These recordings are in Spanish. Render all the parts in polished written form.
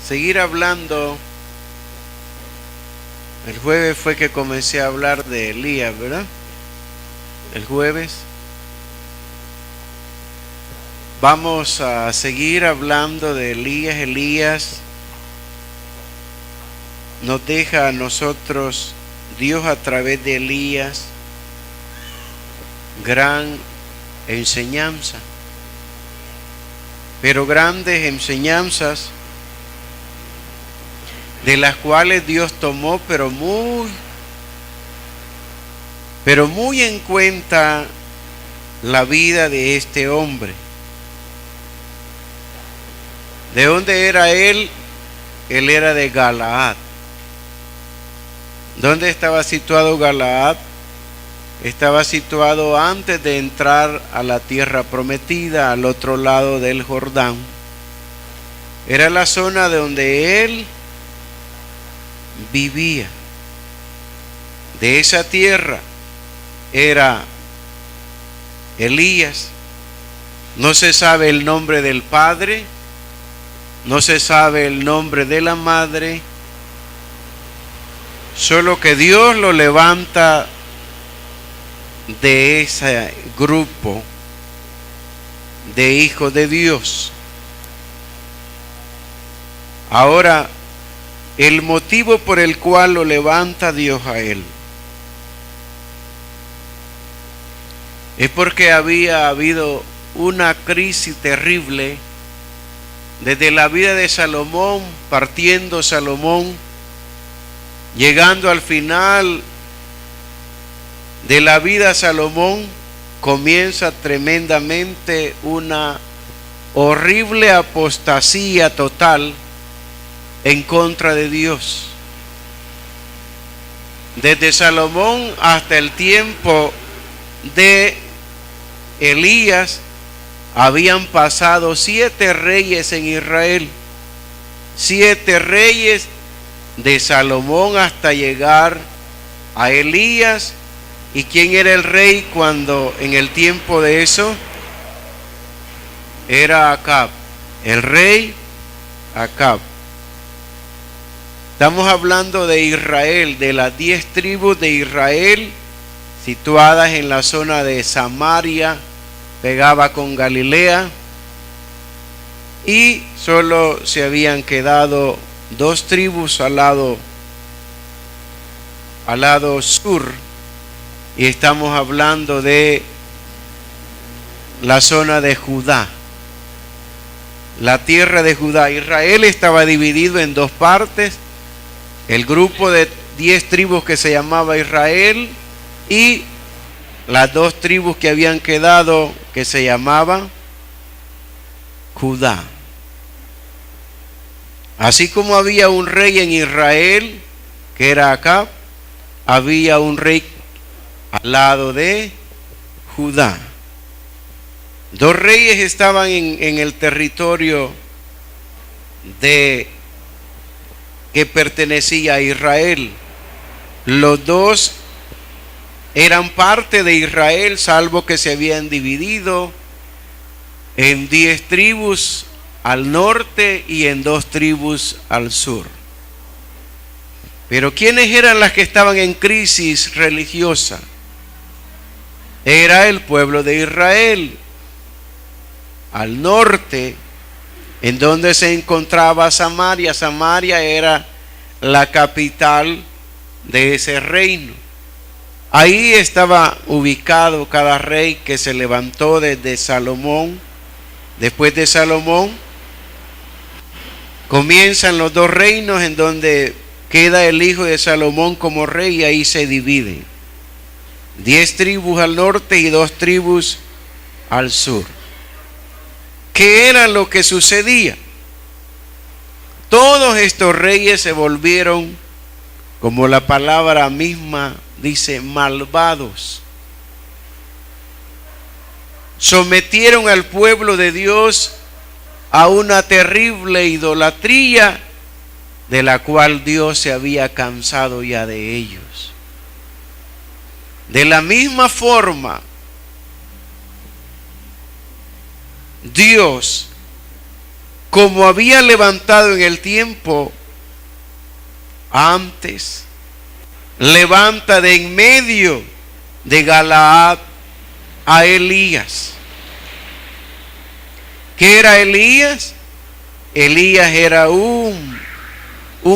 seguir hablando. El jueves fue que comencé a hablar de Elías, ¿verdad? El jueves. Vamos a seguir hablando de Elías. Elías nos deja a nosotros, Dios a través de Elías, gran enseñanza. Pero grandes enseñanzas de las cuales Dios tomó, pero muy en cuenta la vida de este hombre. ¿De dónde era él? Él era de Galaad. ¿Dónde estaba situado Galaad? Estaba situado antes de entrar a la tierra prometida, al otro lado del Jordán. Era la zona de donde él vivía. De esa tierra era Elías. No se sabe el nombre del padre, no se sabe el nombre de la madre, solo que Dios lo levanta de ese grupo de hijos de Dios. Ahora, el motivo por el cual lo levanta Dios a él es porque había habido una crisis terrible desde la vida de Salomón, partiendo Salomón, llegando al final de la vida Salomón, comienza tremendamente una horrible apostasía total en contra de Dios. Desde Salomón hasta el tiempo de Elías habían pasado 7 reyes en Israel. 7 reyes de Salomón hasta llegar a Elías. ¿Y quién era el rey cuando en el tiempo de eso? Era Acab, el rey Acab. Estamos hablando de Israel, de las 10 tribus de Israel, situadas en la zona de Samaria, pegaba con Galilea, y solo se habían quedado 2 tribus al lado sur, y estamos hablando de la zona de Judá, la tierra de Judá. Israel estaba dividido en 2 partes, el grupo de 10 tribus que se llamaba Israel y las 2 tribus que habían quedado que se llamaban Judá. Así como había un rey en Israel que era Acab, había un rey al lado de Judá. 2 reyes estaban en el territorio que pertenecía a Israel. Los 2 eran parte de Israel, salvo que se habían dividido en 10 tribus al norte y en 2 tribus al sur. Pero ¿quiénes eran las que estaban en crisis religiosa? Era el pueblo de Israel. Al norte, en donde se encontraba Samaria. Samaria era la capital de ese reino. Ahí estaba ubicado cada rey que se levantó desde Salomón. Después de Salomón comienzan los 2 reinos en donde queda el hijo de Salomón como rey, y ahí se dividen 10 tribus al norte y 2 tribus al sur. ¿Qué era lo que sucedía? Todos estos reyes se volvieron, como la palabra misma dice, malvados. Sometieron al pueblo de Dios a una terrible idolatría de la cual Dios se había cansado ya de ellos. De la misma forma, Dios como había levantado en el tiempo antes, levanta de en medio de Galaad a Elías. ¿Qué era Elías? Elías era un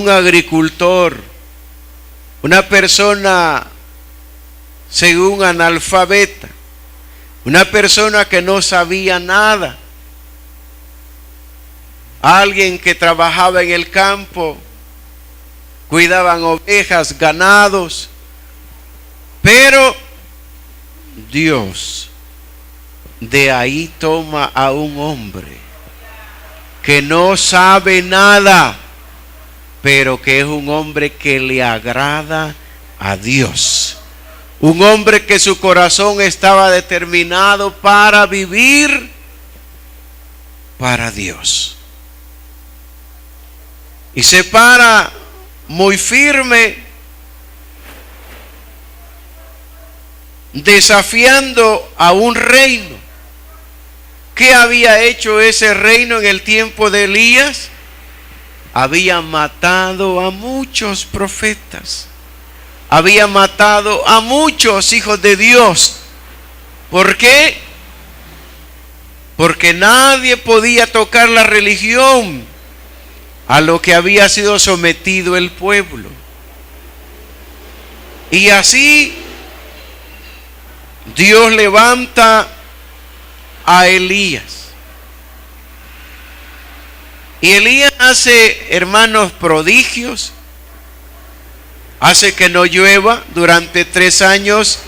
agricultor, una persona según analfabeta, una persona que no sabía nada, alguien que trabajaba en el campo, cuidaban ovejas, ganados, pero Dios de ahí toma a un hombre que no sabe nada, pero que es un hombre que le agrada a Dios, un hombre que su corazón estaba determinado para vivir para Dios, y se para muy firme, desafiando a un reino. ¿Qué había hecho ese reino en el tiempo de Elías? Había matado a muchos profetas, había matado a muchos hijos de Dios. ¿Por qué? Porque nadie podía tocar la religión a lo que había sido sometido el pueblo. Y así Dios levanta a Elías. Y Elías hace, hermanos, prodigios. Hace que no llueva durante 3 años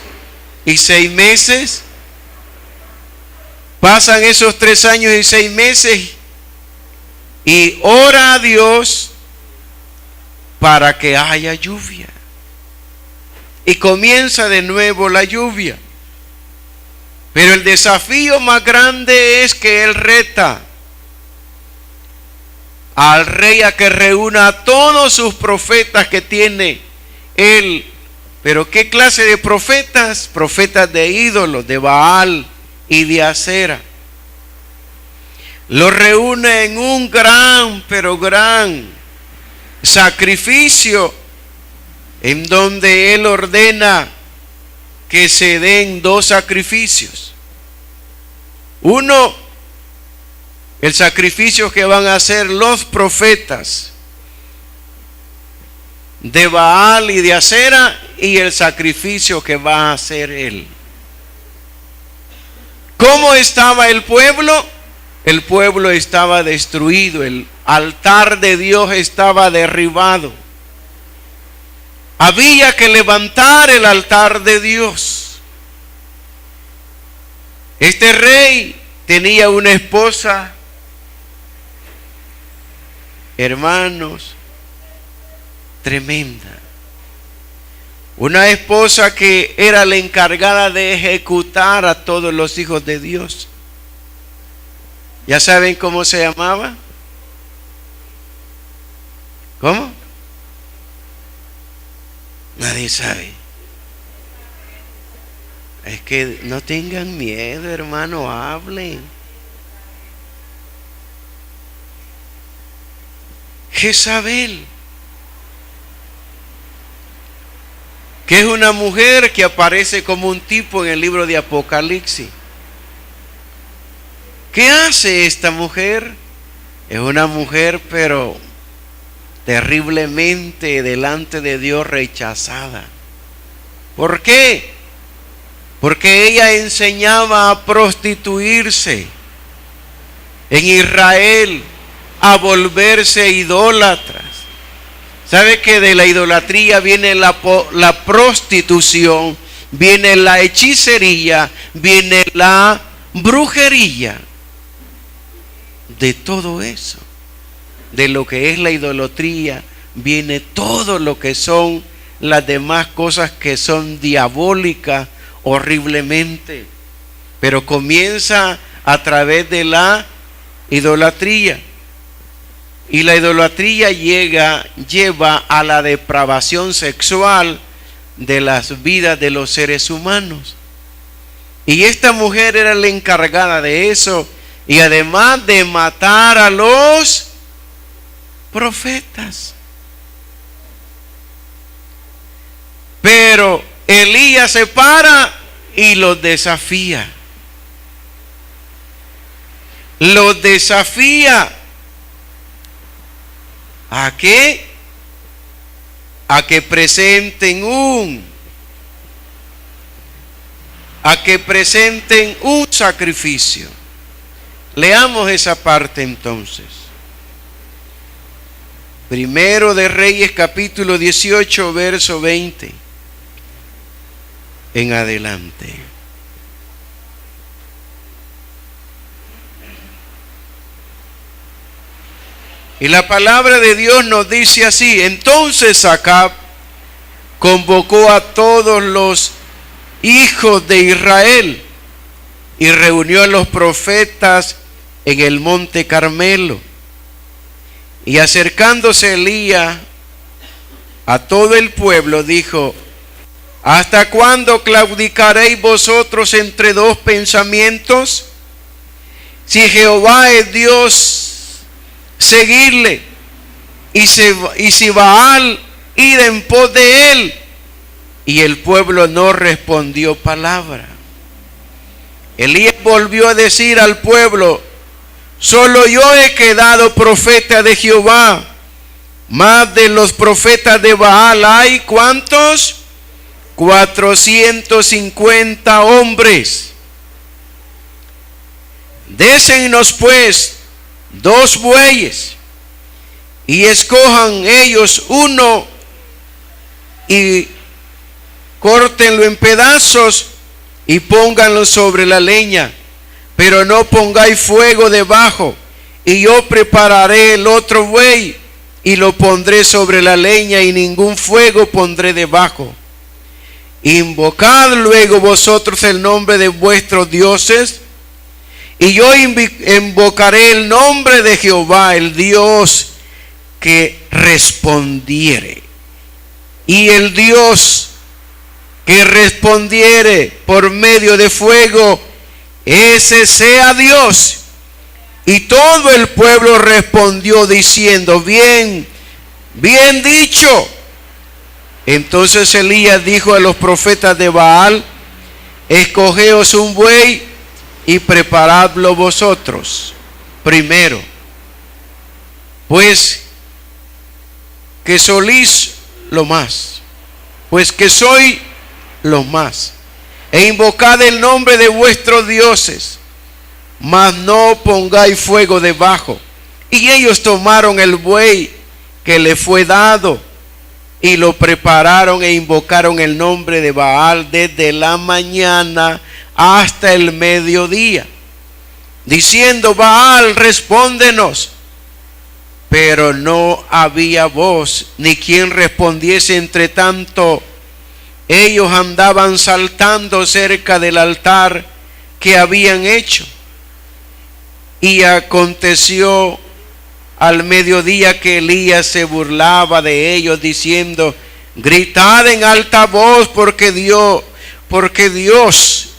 y 6 meses. Pasan esos 3 años y 6 meses y ora a Dios para que haya lluvia. Y comienza de nuevo la lluvia. Pero el desafío más grande es que él reta al rey a que reúna a todos sus profetas que tiene él. Pero ¿qué clase de profetas? Profetas de ídolos, de Baal y de Acera. Los reúne en un gran, pero gran sacrificio, en donde él ordena que se den 2 sacrificios. Uno, el sacrificio que van a hacer los profetas de Baal y de Acera, y el sacrificio que va a hacer él. ¿Cómo estaba el pueblo? El pueblo estaba destruido, el altar de Dios estaba derribado. Había que levantar el altar de Dios. Este rey tenía una esposa, hermanos, tremenda. Una esposa que era la encargada de ejecutar a todos los hijos de Dios. ¿Ya saben cómo se llamaba? ¿Cómo? Nadie sabe. Es que no tengan miedo, hermano, hablen. Jezabel, que es una mujer que aparece como un tipo en el libro de Apocalipsis. ¿Qué hace esta mujer? Es una mujer, pero terriblemente delante de Dios rechazada. ¿Por qué? Porque ella enseñaba a prostituirse en Israel, a volverse idólatras. ¿Sabe que de la idolatría viene la prostitución, viene la hechicería, viene la brujería? De todo eso, de lo que es la idolatría, viene todo lo que son las demás cosas que son diabólicas horriblemente. Pero comienza a través de la idolatría. Y la idolatría lleva a la depravación sexual de las vidas de los seres humanos. Y esta mujer era la encargada de eso. y además de matar a los profetas. Pero Elías se para y los desafía. Los desafía. ¿A qué? A que presenten un sacrificio. Leamos esa parte entonces. Primero de Reyes, capítulo 18, verso 20 en adelante. Y la palabra de Dios nos dice así: entonces Acab convocó a todos los hijos de Israel y reunió a los profetas en el monte Carmelo. Y acercándose Elías a todo el pueblo, dijo: ¿hasta cuándo claudicaréis vosotros entre dos pensamientos? Si Jehová es Dios, seguidle, y si Baal, id en pos de él. Y el pueblo no respondió palabra. Elías volvió a decir al pueblo: solo yo he quedado profeta de Jehová, más de los profetas de Baal hay, ¿cuántos? 450 hombres. Désennos pues 2 bueyes y escojan ellos uno y córtenlo en pedazos y pónganlo sobre la leña, pero no pongáis fuego debajo, y yo prepararé el otro buey y lo pondré sobre la leña, y ningún fuego pondré debajo. Invocad luego vosotros el nombre de vuestros dioses, y yo invocaré el nombre de Jehová, el Dios que respondiere. Y el Dios que respondiere por medio de fuego, ese sea Dios. Y todo el pueblo respondió diciendo: bien, bien dicho. Entonces Elías dijo a los profetas de Baal: escogeos un buey y preparadlo vosotros primero, pues que sois lo más, pues que soy lo más, e invocad el nombre de vuestros dioses, mas no pongáis fuego debajo. Y ellos tomaron el buey que le fue dado y lo prepararon e invocaron el nombre de Baal desde la mañana hasta el mediodía, diciendo: Baal, respóndenos. Pero no había voz ni quien respondiese. Entre tanto, ellos andaban saltando cerca del altar que habían hecho. Y aconteció al mediodía que Elías se burlaba de ellos, diciendo: gritad en alta voz, porque Dios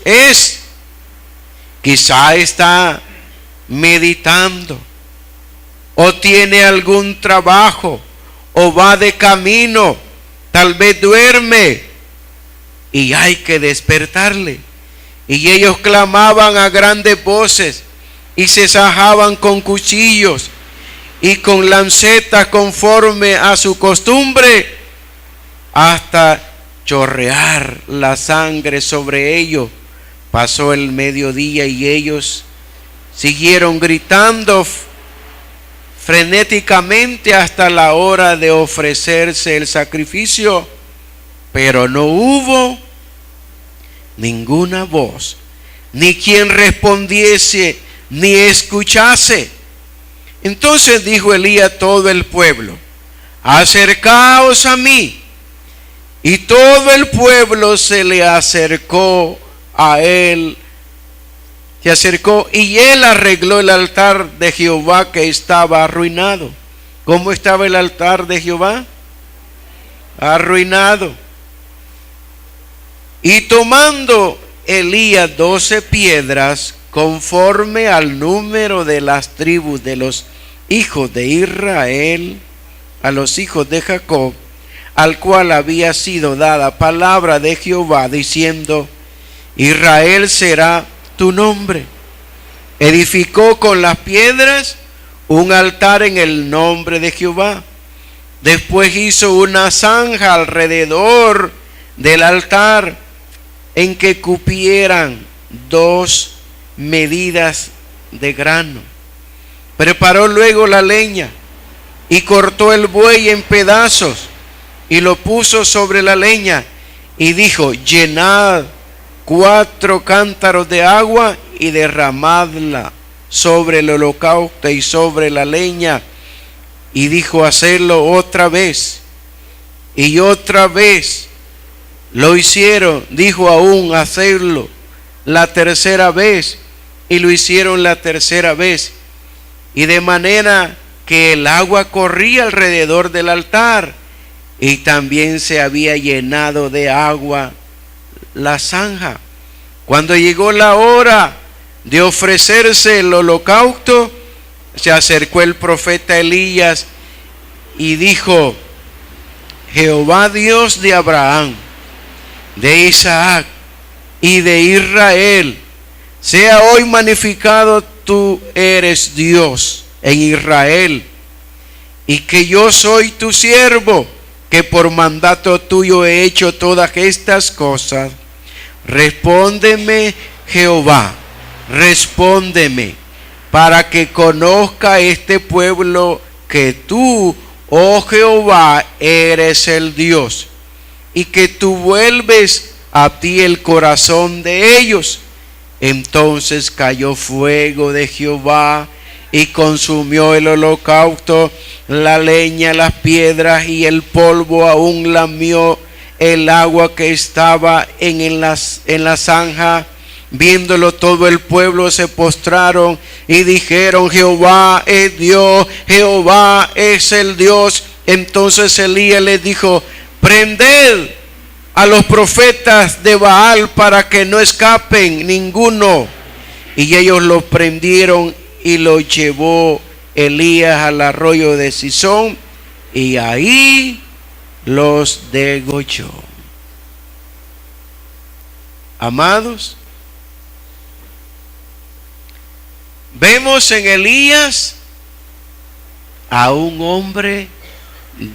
es. Quizá está meditando, o tiene algún trabajo, o va de camino, tal vez duerme, y hay que despertarle. Y ellos clamaban a grandes voces, y se sajaban con cuchillos y con lancetas conforme a su costumbre, hasta chorrear la sangre sobre ellos. Pasó el mediodía y ellos siguieron gritando frenéticamente hasta la hora de ofrecerse el sacrificio, pero no hubo ninguna voz, ni quien respondiese, ni escuchase. Entonces dijo Elías a todo el pueblo: acercaos a mí. Y todo el pueblo se le acercó a él, se acercó, y él arregló el altar de Jehová que estaba arruinado. ¿Cómo estaba el altar de Jehová? Arruinado. Y tomando Elías 12 piedras conforme al número de las tribus de los hijos de Israel, a los hijos de Jacob, al cual había sido dada palabra de Jehová, diciendo: Israel será tu nombre. Edificó con las piedras un altar en el nombre de Jehová. Después hizo una zanja alrededor del altar en que cupieran 2 medidas de grano. Preparó luego la leña y cortó el buey en pedazos y lo puso sobre la leña y dijo: llenad 4 cántaros de agua y derramadla sobre el holocausto y sobre la leña. Y dijo: hacerlo otra vez. Y otra vez lo hicieron. Dijo aún: hacerlo la tercera vez. Y lo hicieron la tercera vez. Y de manera que el agua corría alrededor del altar, y también se había llenado de agua la zanja. Cuando llegó la hora de ofrecerse el holocausto, se acercó el profeta Elías y dijo: Jehová Dios de Abraham, de Isaac y de Israel, sea hoy magnificado, tú eres Dios en Israel, y que yo soy tu siervo, que por mandato tuyo he hecho todas estas cosas. Respóndeme, Jehová, respóndeme, para que conozca este pueblo que tú, oh Jehová, eres el Dios, y que tú vuelves a ti el corazón de ellos. Entonces cayó fuego de Jehová y consumió el holocausto, la leña, las piedras y el polvo, aún lamió el agua que estaba en la zanja. Viéndolo todo el pueblo se postraron y dijeron: Jehová es Dios, Jehová es el Dios. Entonces Elías les dijo: prended a los profetas de Baal para que no escapen ninguno. Y ellos los prendieron y los llevó Elías al arroyo de Cisón, y ahí los degolló. Amados, vemos en Elías a un hombre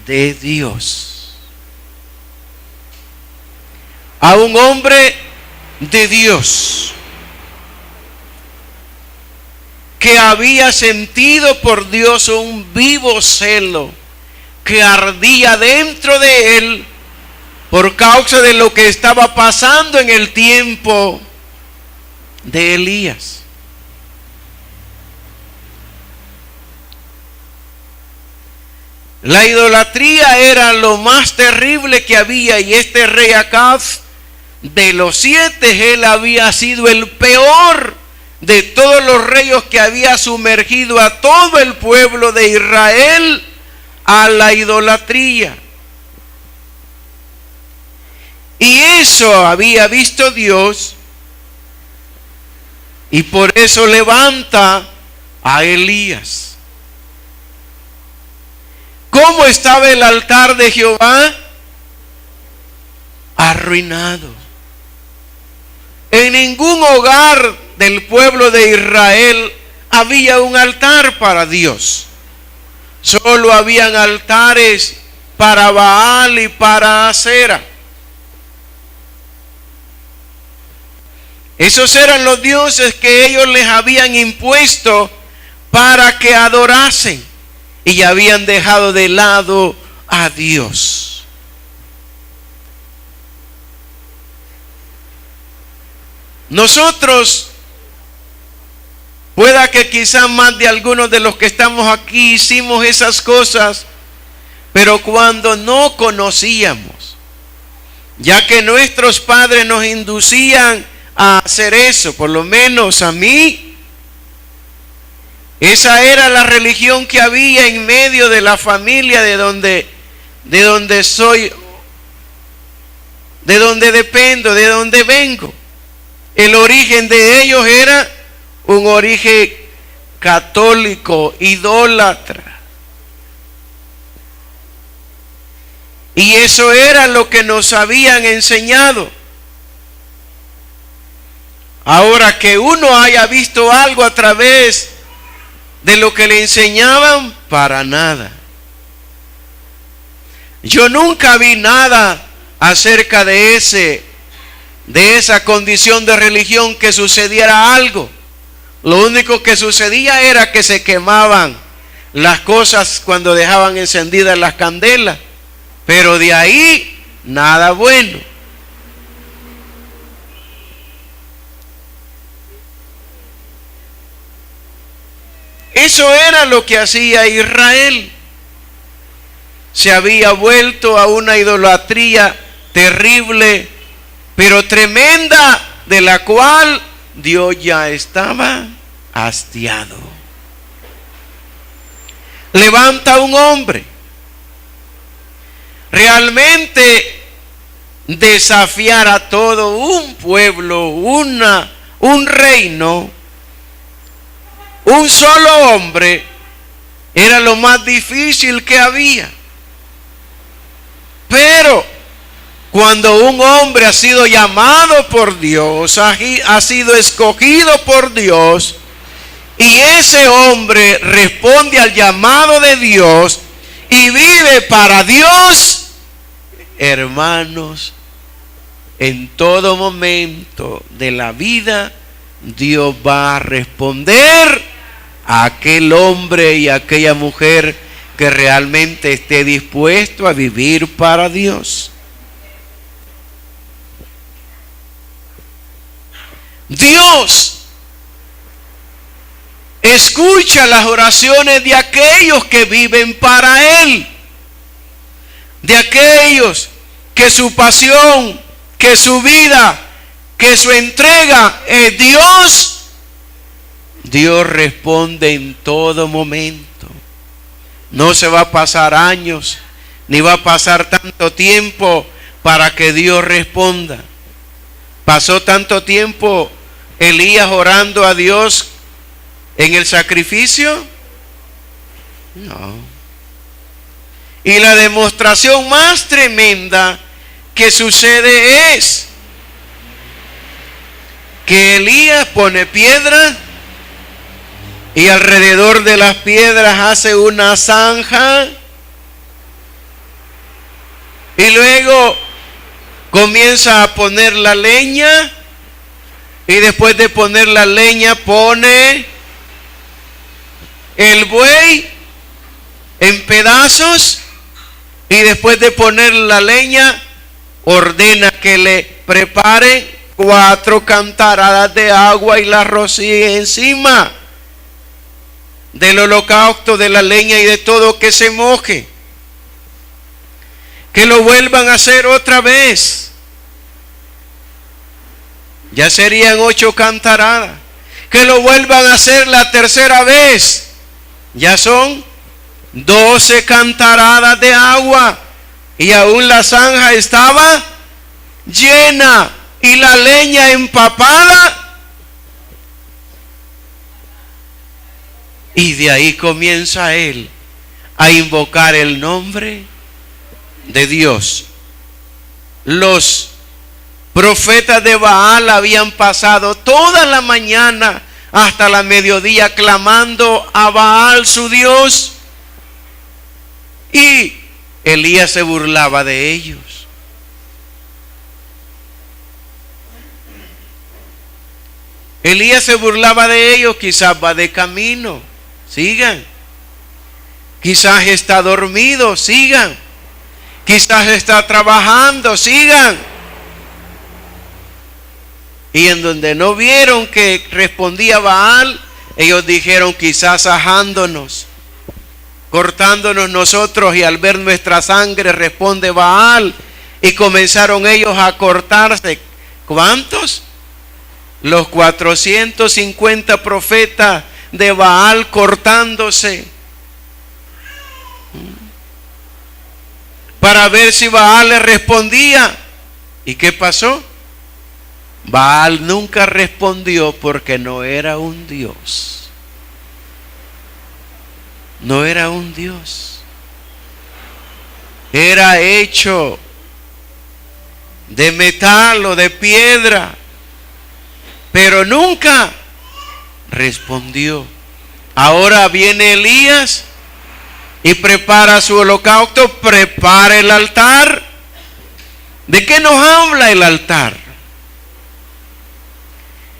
de Dios, a un hombre de Dios que había sentido por Dios un vivo celo que ardía dentro de él por causa de lo que estaba pasando en el tiempo de Elías. La idolatría era lo más terrible que había, y este rey Acab, de los 7, él había sido el peor de todos los reyes que había sumergido a todo el pueblo de Israel a la idolatría. Y eso había visto Dios, y por eso levanta a Elías. ¿Cómo estaba el altar de Jehová? Arruinado. En ningún hogar del pueblo de Israel había un altar para Dios. Solo habían altares para Baal y para Asera. Esos eran los dioses que ellos les habían impuesto para que adorasen, y habían dejado de lado a Dios. Nosotros, pueda que quizás más de algunos de los que estamos aquí hicimos esas cosas, pero cuando no conocíamos, ya que nuestros padres nos inducían a hacer eso, por lo menos a mí, esa era la religión que había en medio de la familia de donde soy, de donde dependo, de donde vengo. El origen de ellos era un origen católico, idólatra. Y eso era lo que nos habían enseñado. Ahora que uno haya visto algo a través de lo que le enseñaban, para nada. Yo nunca vi nada acerca de esa condición de religión, que sucediera algo. Lo único que sucedía era que se quemaban las cosas cuando dejaban encendidas las candelas, pero de ahí nada bueno. Eso era lo que hacía Israel. Se había vuelto a una idolatría terrible, pero tremenda, de la cual Dios ya estaba hastiado. Levanta un hombre, realmente desafiar a todo un pueblo, un reino. Un solo hombre era lo más difícil que había. Pero cuando un hombre ha sido llamado por Dios, ha sido escogido por Dios, y ese hombre responde al llamado de Dios y vive para Dios, hermanos, en todo momento de la vida, Dios va a responder a aquel hombre y a aquella mujer que realmente esté dispuesto a vivir para Dios. Dios escucha las oraciones de aquellos que viven para Él, de aquellos que su pasión, que su vida, que su entrega es Dios. Dios responde en todo momento. No se va a pasar años, ni va a pasar tanto tiempo para que Dios responda. Pasó tanto tiempo Elías orando a Dios en el sacrificio. No. Y la demostración más tremenda que sucede es que Elías pone piedra y alrededor de las piedras hace una zanja, y luego comienza a poner la leña, y después de poner la leña pone el buey en pedazos, y después de poner la leña ordena que le preparen 4 cantaradas de agua y la rocíe encima del holocausto, de la leña y de todo, que se moje. Que lo vuelvan a hacer otra vez. Ya serían 8 cantaradas. Que lo vuelvan a hacer la tercera vez. Ya son 12 cantaradas de agua. Y aún la zanja estaba llena y la leña empapada. Y de ahí comienza él a invocar el nombre de Dios. Los profetas de Baal habían pasado toda la mañana hasta la mediodía clamando a Baal, su Dios. Y Elías se burlaba de ellos. Elías se burlaba de ellos. Quizás va de camino, sigan. Quizás está dormido, sigan. Quizás está trabajando, sigan. Y en donde no vieron que respondía Baal, ellos dijeron: quizás ajándonos, cortándonos nosotros, y al ver nuestra sangre responde Baal. Y comenzaron ellos a cortarse. ¿Cuántos? Los 450 profetas de Baal cortándose para ver si Baal le respondía. ¿Y qué pasó? Baal nunca respondió porque no era un Dios. No era un Dios. Era hecho de metal o de piedra, pero nunca respondió. Ahora viene Elías y prepara su holocausto, prepara el altar. ¿De qué nos habla el altar?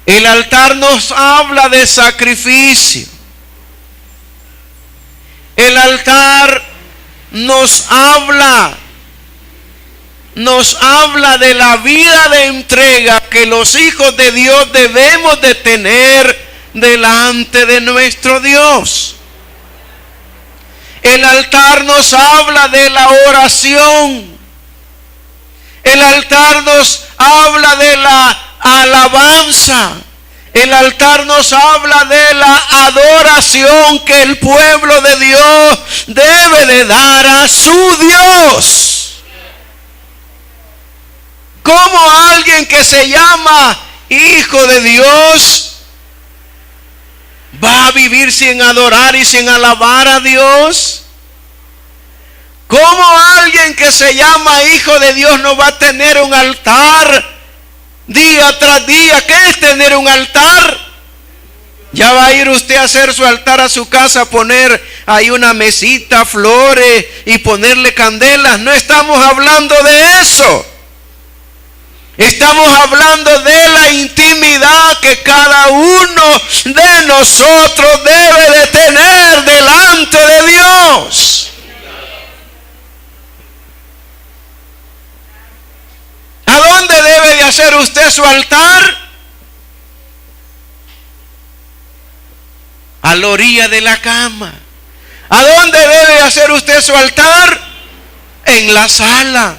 El altar nos habla de sacrificio. El altar nos habla de la vida de entrega que los hijos de Dios debemos de tener delante de nuestro Dios. El altar nos habla de la oración. El altar nos habla de la alabanza. El altar nos habla de la adoración que el pueblo de Dios debe de dar a su Dios. ¿Cómo alguien que se llama hijo de Dios va a vivir sin adorar y sin alabar a Dios? ¿Cómo alguien que se llama hijo de Dios no va a tener un altar día tras día? ¿Qué es tener un altar? Ya va a ir usted a hacer su altar a su casa, a poner ahí una mesita, flores y ponerle candelas. No estamos hablando de eso. Estamos hablando de la intimidad que cada uno de nosotros debe de tener delante de Dios. ¿A dónde debe de hacer usted su altar? A la orilla de la cama. ¿A dónde debe de hacer usted su altar? En la sala.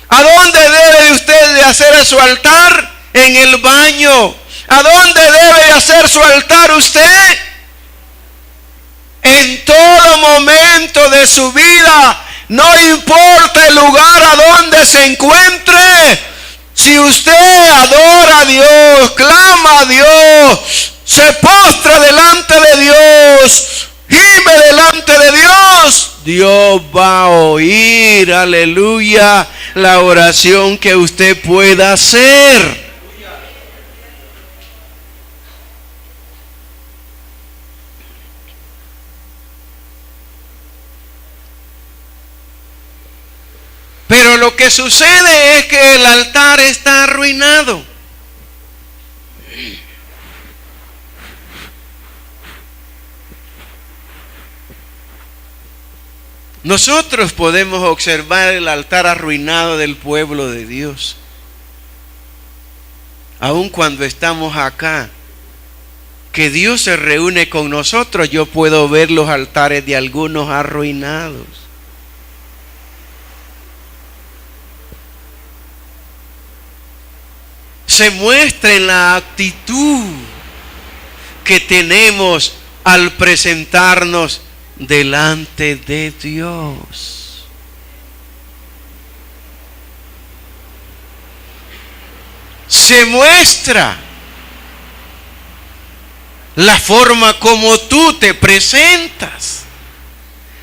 ¿A dónde debe usted de hacer su altar? En el baño. ¿A dónde debe de hacer su altar usted? En todo momento de su vida. No importa el lugar a donde se encuentre. Si usted adora a Dios, clama a Dios, se postra delante de Dios, gime delante de Dios, Dios va a oír, aleluya, la oración que usted pueda hacer. Pero lo que sucede es que el altar está arruinado. Nosotros podemos observar el altar arruinado del pueblo de Dios. Aun cuando estamos acá, que Dios se reúne con nosotros, yo puedo ver los altares de algunos arruinados. Se muestra en la actitud que tenemos al presentarnos delante de Dios. Se muestra la forma como tú te presentas.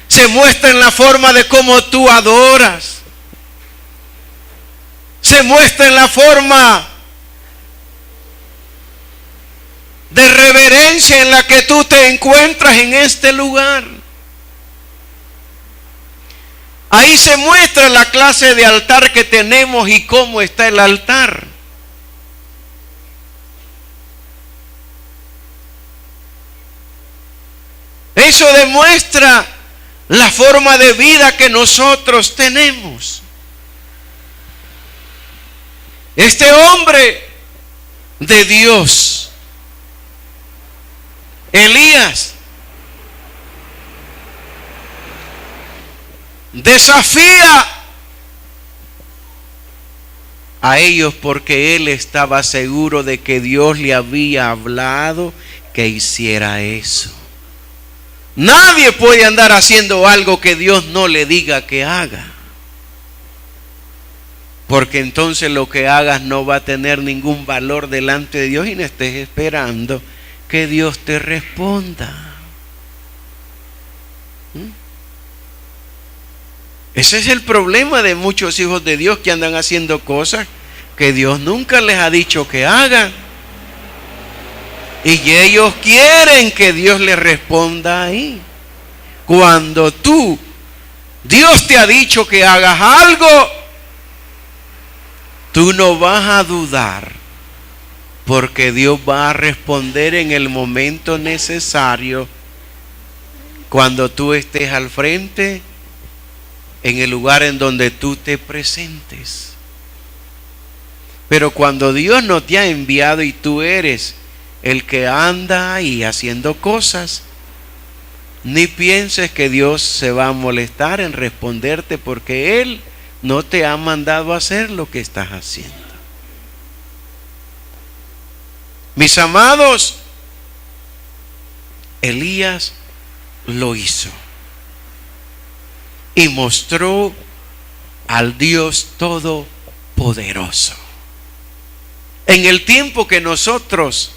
Se muestra en la forma de cómo tú adoras. Se muestra en la forma de reverencia en la que tú te encuentras en este lugar. Ahí se muestra la clase de altar que tenemos y cómo está el altar. Eso demuestra la forma de vida que nosotros tenemos. Este hombre de Dios, Elías, desafía a ellos porque él estaba seguro de que Dios le había hablado que hiciera eso. Nadie puede andar haciendo algo que Dios no le diga que haga. porque entonces lo que hagas no va a tener ningún valor delante de Dios y no estés esperando que Dios te responda. Ese es el problema de muchos hijos de Dios que andan haciendo cosas que Dios nunca les ha dicho que hagan. Y ellos quieren que Dios les responda ahí. Cuando Dios te ha dicho que hagas algo, tú no vas a dudar, porque Dios va a responder en el momento necesario, cuando tú estés al frente, en el lugar en donde tú te presentes. Pero cuando Dios no te ha enviado y tú eres el que anda ahí haciendo cosas, ni pienses que Dios se va a molestar en responderte, porque Él no te ha mandado a hacer lo que estás haciendo. Mis amados, Elías lo hizo y mostró al Dios Todopoderoso. En el tiempo que nosotros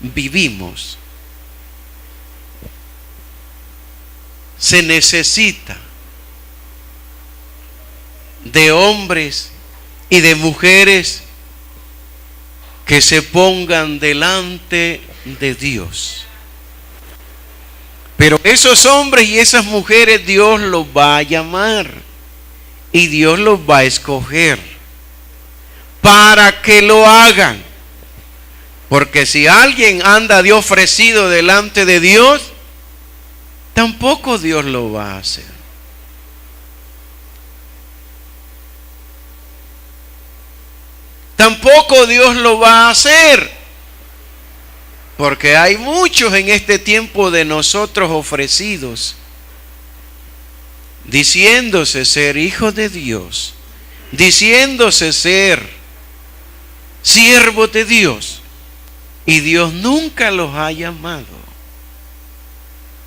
vivimos, se necesita de hombres y de mujeres que se pongan delante de Dios. Pero esos hombres y esas mujeres Dios los va a llamar y Dios los va a escoger para que lo hagan. Porque si alguien anda de ofrecido delante de Dios, tampoco Dios lo va a hacer. Tampoco Dios lo va a hacer. Porque hay muchos en este tiempo de nosotros ofrecidos, diciéndose ser hijos de Dios, diciéndose ser siervos de Dios, y Dios nunca los ha llamado.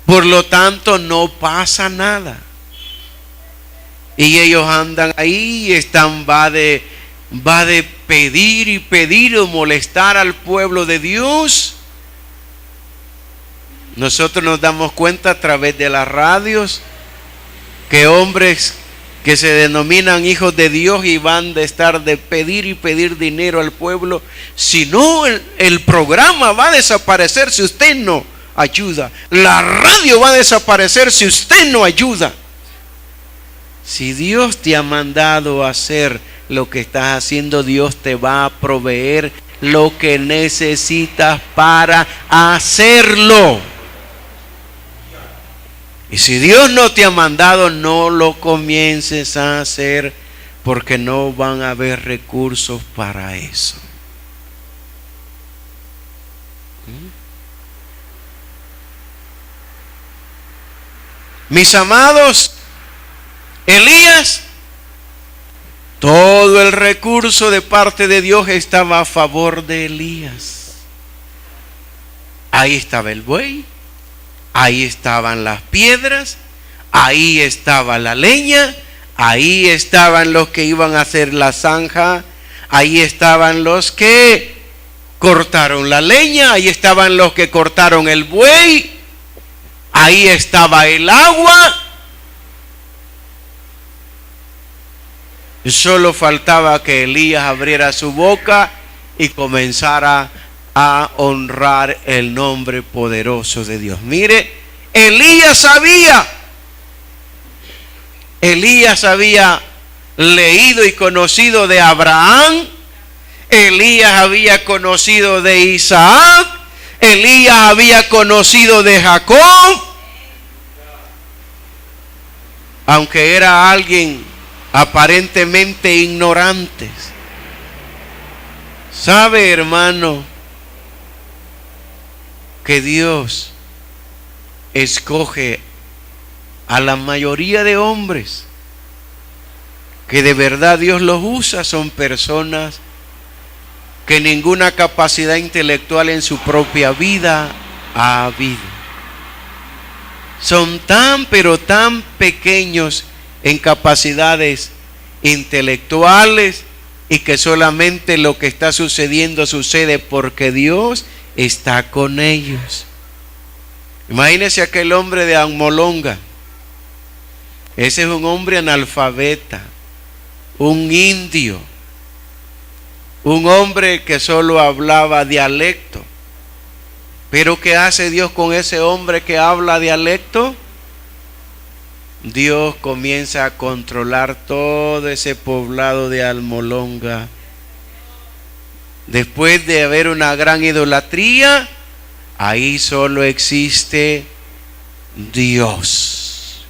Por lo tanto, no pasa nada. Y ellos andan ahí y están, va de pedir y pedir o molestar al pueblo de Dios. Nosotros nos damos cuenta a través de las radios que hombres que se denominan hijos de Dios y van de estar de pedir y pedir dinero al pueblo. Si no, el programa va a desaparecer si usted no ayuda. La radio va a desaparecer si usted no ayuda. Si Dios te ha mandado a hacer lo que estás haciendo, Dios te va a proveer lo que necesitas para hacerlo. Y si Dios no te ha mandado, no lo comiences a hacer, porque no van a haber recursos para eso. Mis amados, Elías, todo el recurso de parte de Dios estaba a favor de Elías. Ahí estaba el buey, ahí estaban las piedras, ahí estaba la leña, ahí estaban los que iban a hacer la zanja, ahí estaban los que cortaron la leña, ahí estaban los que cortaron el buey, ahí estaba el agua. Solo faltaba que Elías abriera su boca y comenzara a honrar el nombre poderoso de Dios. Mire, Elías había leído y conocido de Abraham, Elías había conocido de Isaac, Elías había conocido de Jacob, aunque era alguien aparentemente ignorante. ¿Sabe, hermano, que Dios escoge a la mayoría de hombres que de verdad Dios los usa? Son personas que ninguna capacidad intelectual en su propia vida ha habido. Son tan pero tan pequeños en capacidades intelectuales y que solamente lo que está sucediendo sucede porque Dios está con ellos. Imagínese aquel hombre de Almolonga. Ese es un hombre analfabeta, un indio, un hombre que solo hablaba dialecto. Pero ¿qué hace Dios con ese hombre que habla dialecto? Dios comienza a controlar todo ese poblado de Almolonga. Después de haber una gran idolatría, ahí solo existe Dios.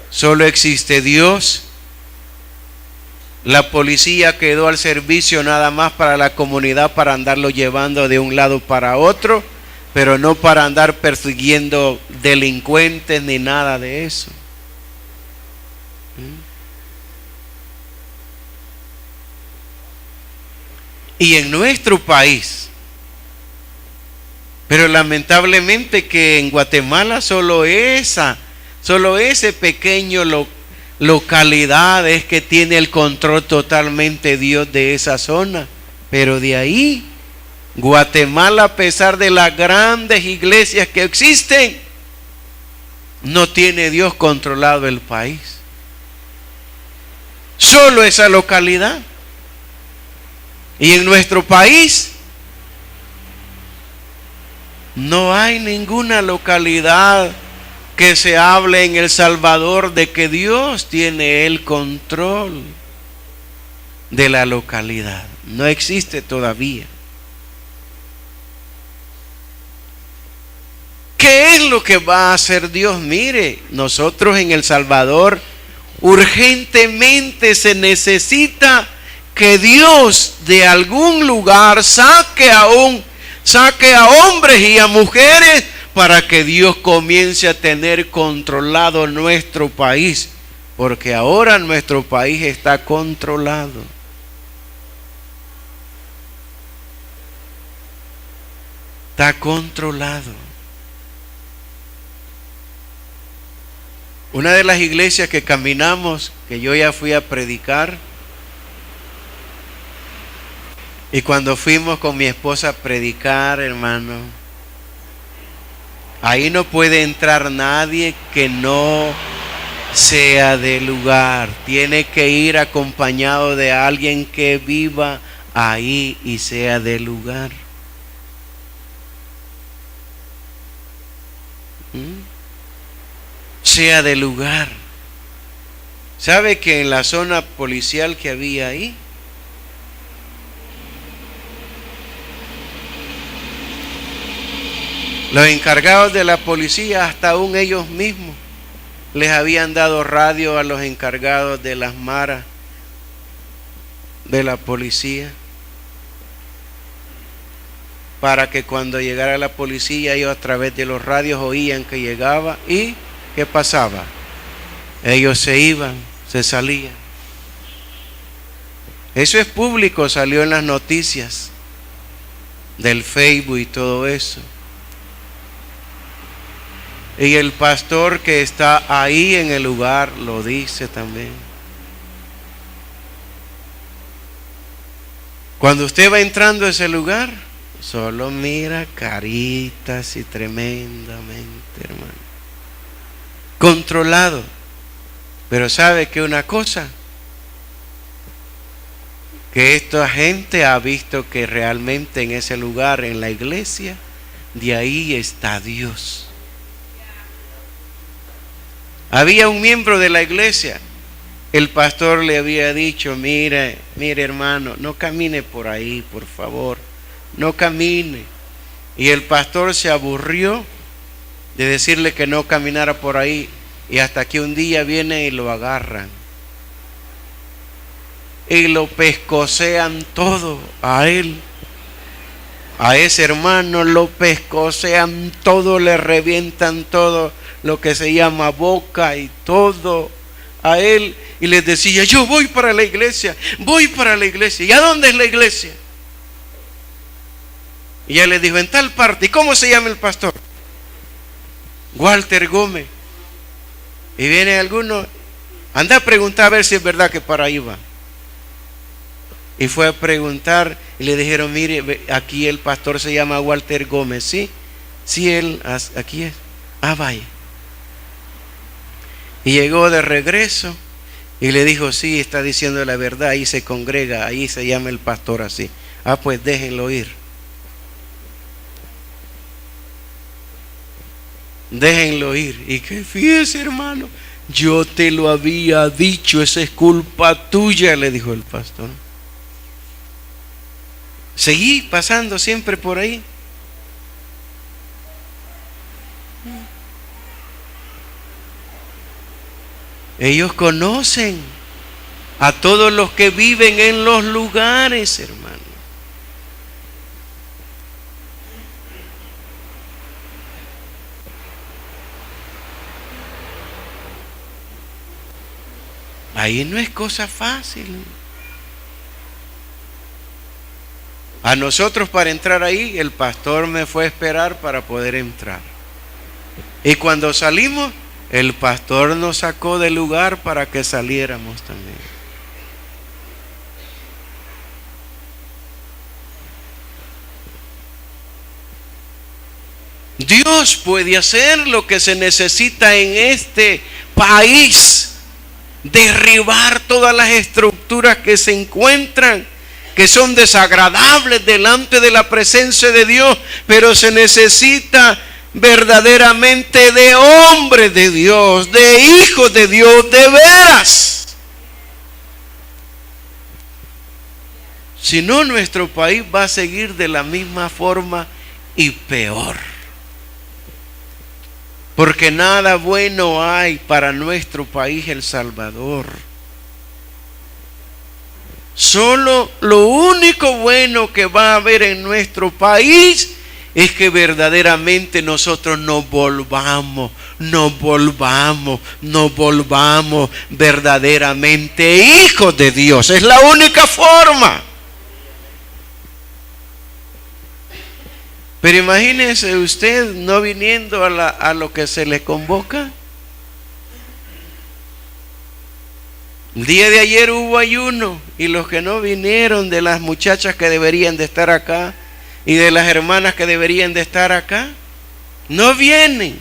Solo existe Dios. La policía quedó al servicio nada más para la comunidad, para andarlo llevando de un lado para otro, pero no para andar persiguiendo delincuentes ni nada de eso. Y en nuestro país, pero lamentablemente que en Guatemala solo ese pequeño localidad es que tiene el control totalmente Dios de esa zona. Pero de ahí, Guatemala, a pesar de las grandes iglesias que existen, no tiene Dios controlado el país. Solo esa localidad. Y en nuestro país no hay ninguna localidad que se hable en El Salvador de que Dios tiene el control de la localidad. No existe todavía. ¿Qué es lo que va a hacer Dios? Mire, nosotros en El Salvador urgentemente se necesita que Dios de algún lugar saque a hombres y a mujeres para que Dios comience a tener controlado nuestro país, porque ahora nuestro país está controlado. Está controlado. Una de las iglesias que caminamos, que yo ya fui a predicar, y cuando fuimos con mi esposa a predicar, hermano, ahí no puede entrar nadie que no sea del lugar. Tiene que ir acompañado de alguien que viva ahí y sea del lugar. Sea del lugar. ¿Sabe que en la zona policial que había ahí, los encargados de la policía, hasta aún ellos mismos, les habían dado radio a los encargados de las maras de la policía, para que cuando llegara la policía, ellos a través de los radios oían que llegaba y ¿qué pasaba? Ellos se iban, se salían. Eso es público, salió en las noticias del Facebook y todo eso. Y el pastor que está ahí en el lugar lo dice también. Cuando usted va entrando a ese lugar, solo mira caritas y tremendamente, hermano. Controlado. Pero ¿sabe qué una cosa? Que esta gente ha visto que realmente en ese lugar, en la iglesia, de ahí está Dios. Había un miembro de la iglesia, el pastor le había dicho, mire hermano, no camine por ahí, por favor, no camine. Y el pastor se aburrió de decirle que no caminara por ahí, y hasta que un día vienen y lo agarran y lo pescocean todo a él. A ese hermano lo pescocean todo, le revientan todo lo que se llama boca y todo a él, y les decía, yo voy para la iglesia, voy para la iglesia. ¿Y a dónde es la iglesia? Y él le dijo, en tal parte. ¿Y cómo se llama el pastor? Walter Gómez. Y viene alguno, anda a preguntar a ver si es verdad que para ahí va. Y fue a preguntar y le dijeron, mire, aquí el pastor se llama Walter Gómez. Sí, sí, él, aquí es. Ah, vaya. Y llegó de regreso y le dijo, sí, está diciendo la verdad, ahí se congrega, ahí se llama el pastor así. Ah, pues déjenlo ir. Déjenlo ir. Y que fíjese, hermano, yo te lo había dicho, esa es culpa tuya, le dijo el pastor. Seguí pasando siempre por ahí. Ellos conocen a todos los que viven en los lugares, hermano. Ahí no es cosa fácil. A nosotros para entrar ahí, el pastor me fue a esperar para poder entrar. Y cuando salimos, el pastor nos sacó del lugar para que saliéramos también. Dios puede hacer lo que se necesita en este país, derribar todas las estructuras que se encuentran, que son desagradables delante de la presencia de Dios, pero se necesita verdaderamente de hombres de Dios, de hijos de Dios, de veras. Si no, nuestro país va a seguir de la misma forma y peor. Porque nada bueno hay para nuestro país, El Salvador. Solo lo único bueno que va a haber en nuestro país es que verdaderamente nosotros nos volvamos verdaderamente hijos de Dios. Es la única forma. Pero imagínese usted no viniendo a lo que se le convoca. El día de ayer hubo ayuno y los que no vinieron, de las muchachas que deberían de estar acá y de las hermanas que deberían de estar acá, no vienen.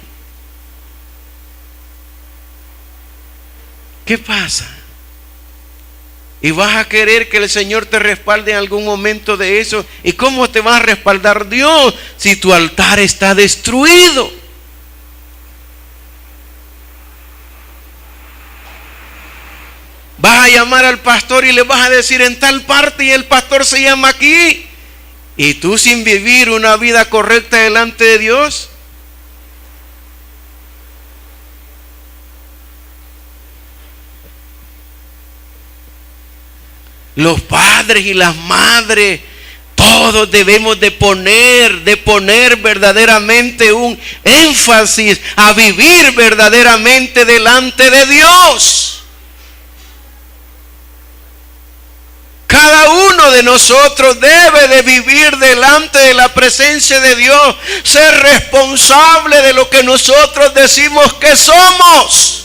¿Qué pasa? Y vas a querer que el Señor te respalde en algún momento de eso. ¿Y cómo te va a respaldar Dios si tu altar está destruido? Vas a llamar al pastor y le vas a decir en tal parte y el pastor se llama aquí. Y tú sin vivir una vida correcta delante de Dios. Los padres y las madres, todos debemos de poner verdaderamente un énfasis a vivir verdaderamente delante de Dios. Cada uno de nosotros debe de vivir delante de la presencia de Dios, ser responsable de lo que nosotros decimos que somos.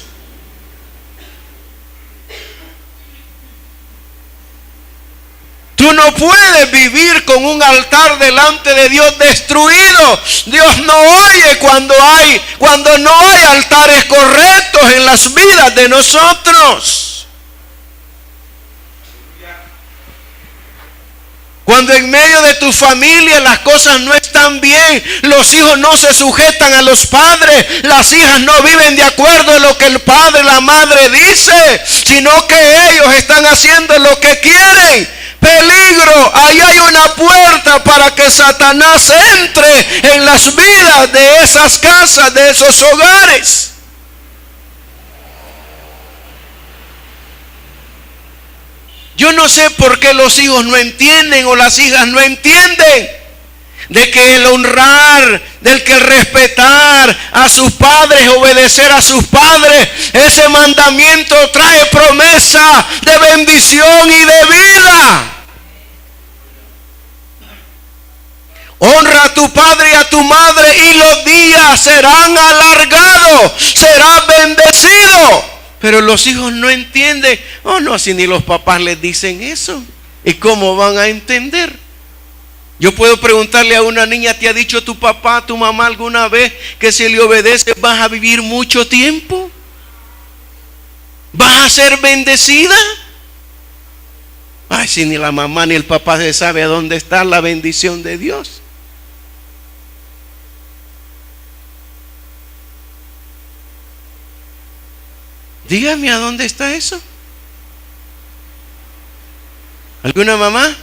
Tú no puedes vivir con un altar delante de Dios destruido. Dios no oye cuando no hay altares correctos en las vidas de nosotros. Cuando en medio de tu familia las cosas no están bien, los hijos no se sujetan a los padres, las hijas no viven de acuerdo a lo que el padre, la madre dice, sino que ellos están haciendo lo que quieren. Peligro, ahí hay una puerta para que Satanás entre en las vidas de esas casas, de esos hogares. Yo no sé por qué los hijos no entienden o las hijas no entienden de que el honrar, del que el respetar a sus padres, obedecer a sus padres, ese mandamiento trae promesa de bendición y de vida. Honra a tu padre y a tu madre y los días serán alargados, serás bendecido. Pero los hijos no entienden. Oh no, si ni los papás les dicen eso. ¿Y cómo van a entender? Yo puedo preguntarle a una niña, ¿te ha dicho tu papá, tu mamá alguna vez que si le obedeces vas a vivir mucho tiempo? ¿Vas a ser bendecida? Ay, si ni la mamá ni el papá se sabe a dónde está la bendición de Dios. Dígame, ¿a dónde está eso? ¿Alguna mamá?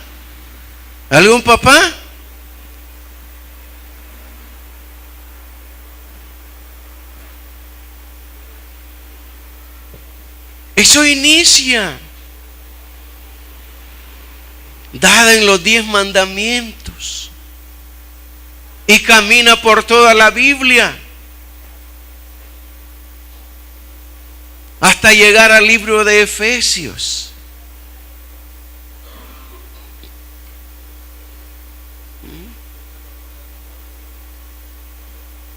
¿Algún papá? Eso inicia dada en los 10 mandamientos y camina por toda la Biblia hasta llegar al libro de Efesios.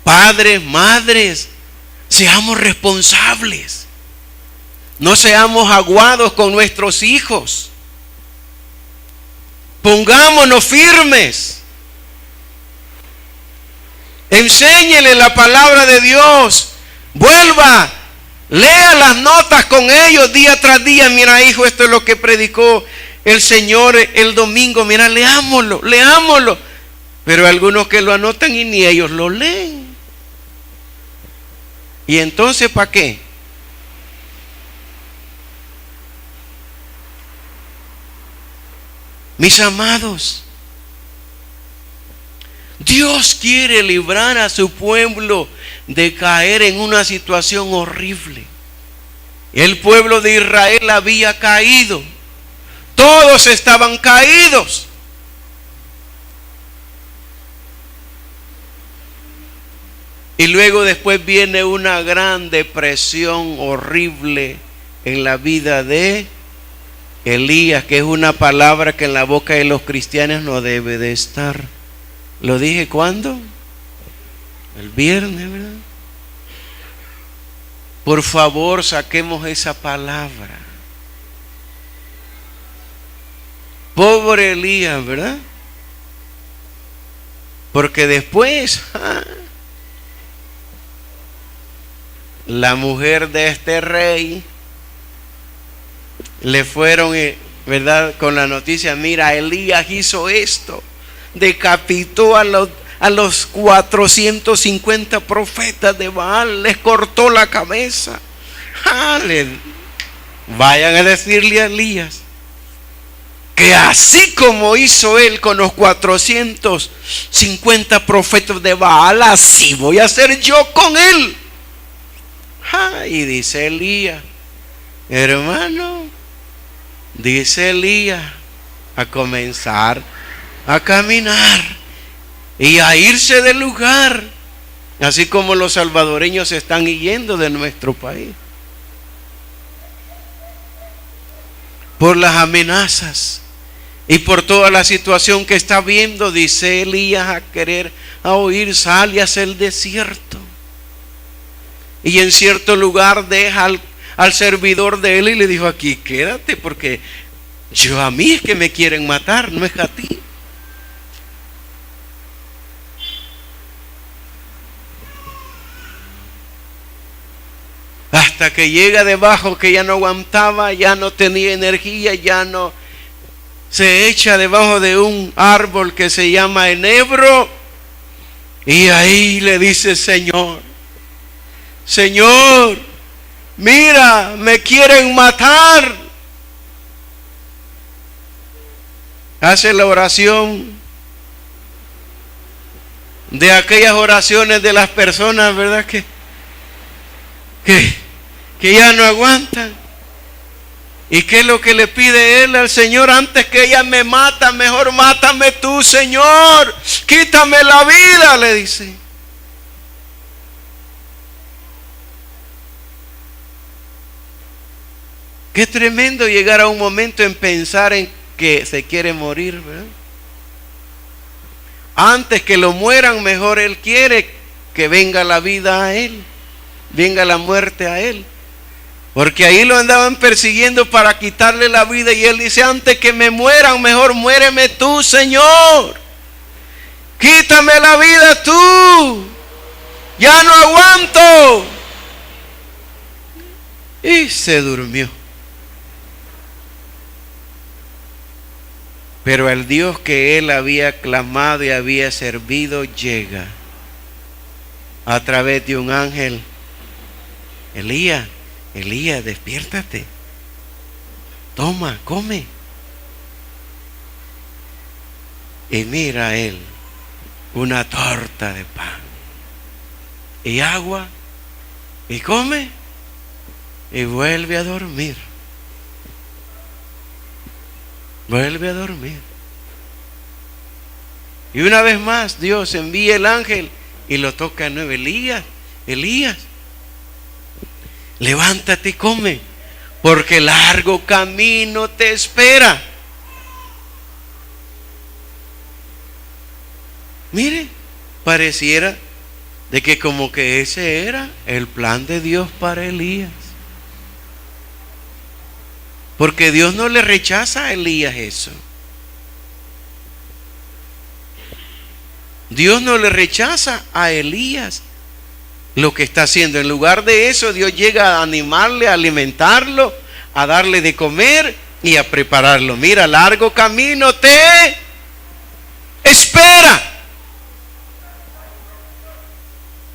Padres, madres, seamos responsables. No seamos aguados con nuestros hijos. Pongámonos firmes. Enséñele la palabra de Dios. Vuelva, lea las notas con ellos día tras día. Mira, hijo, esto es lo que predicó el Señor el domingo. Mira, leámoslo. Pero algunos que lo anotan y ni ellos lo leen. ¿Y entonces para qué? Mis amados, Dios quiere librar a su pueblo de caer en una situación horrible. El pueblo de Israel había caído. Todos estaban caídos. Y luego después viene una gran depresión horrible en la vida de Elías, que es una palabra que en la boca de los cristianos no debe de estar. ¿Lo dije cuándo? El viernes, ¿verdad? Por favor, saquemos esa palabra. Pobre Elías, ¿verdad? Porque después la mujer de este rey le fueron, ¿verdad?, con la noticia: mira, Elías hizo esto, decapitó a los 450 profetas de Baal, les cortó la cabeza. Vayan a decirle a Elías que así como hizo él con los 450 profetas de Baal, así voy a hacer yo con él. Y dice Elías, hermano, dice Elías, a comenzar a caminar y a irse del lugar, así como los salvadoreños se están yendo de nuestro país por las amenazas y por toda la situación que está viendo. Dice Elías a oír, sale hacia el desierto y en cierto lugar deja al servidor de él y le dijo: aquí quédate, porque a mí es que me quieren matar, no es a ti. Hasta que llega debajo, que ya no aguantaba, ya no tenía energía, ya no, se echa debajo de un árbol que se llama enebro, y ahí le dice: Señor, mira, me quieren matar. Hace la oración de aquellas oraciones de las personas, ¿verdad?, que ya no aguantan. ¿Y qué es lo que le pide él al Señor? Antes que ella me mata, mejor mátame tú, Señor, quítame la vida, le dice. Qué tremendo llegar a un momento en pensar en que se quiere morir, ¿verdad? Antes que lo mueran, mejor él quiere que venga la vida a él, venga la muerte a él. Porque ahí lo andaban persiguiendo para quitarle la vida. Y él dice: antes que me mueran, mejor muéreme tú, Señor. Quítame la vida tú. Ya no aguanto. Y se durmió. Pero el Dios que él había clamado y había servido llega a través de un ángel. Elías, Elías, despiértate. Toma, come. Y mira a él una torta de pan y agua, y come y vuelve a dormir. Vuelve a dormir. Y una vez más Dios envía el ángel y lo toca de nuevo. Elías, Elías, levántate y come, porque largo camino te espera. Mire, pareciera de que como que ese era el plan de Dios para Elías. Porque Dios no le rechaza a Elías eso. Dios no le rechaza a Elías lo que está haciendo. En lugar de eso, Dios llega a animarle, a alimentarlo, a darle de comer y a prepararlo. Mira, largo camino te espera.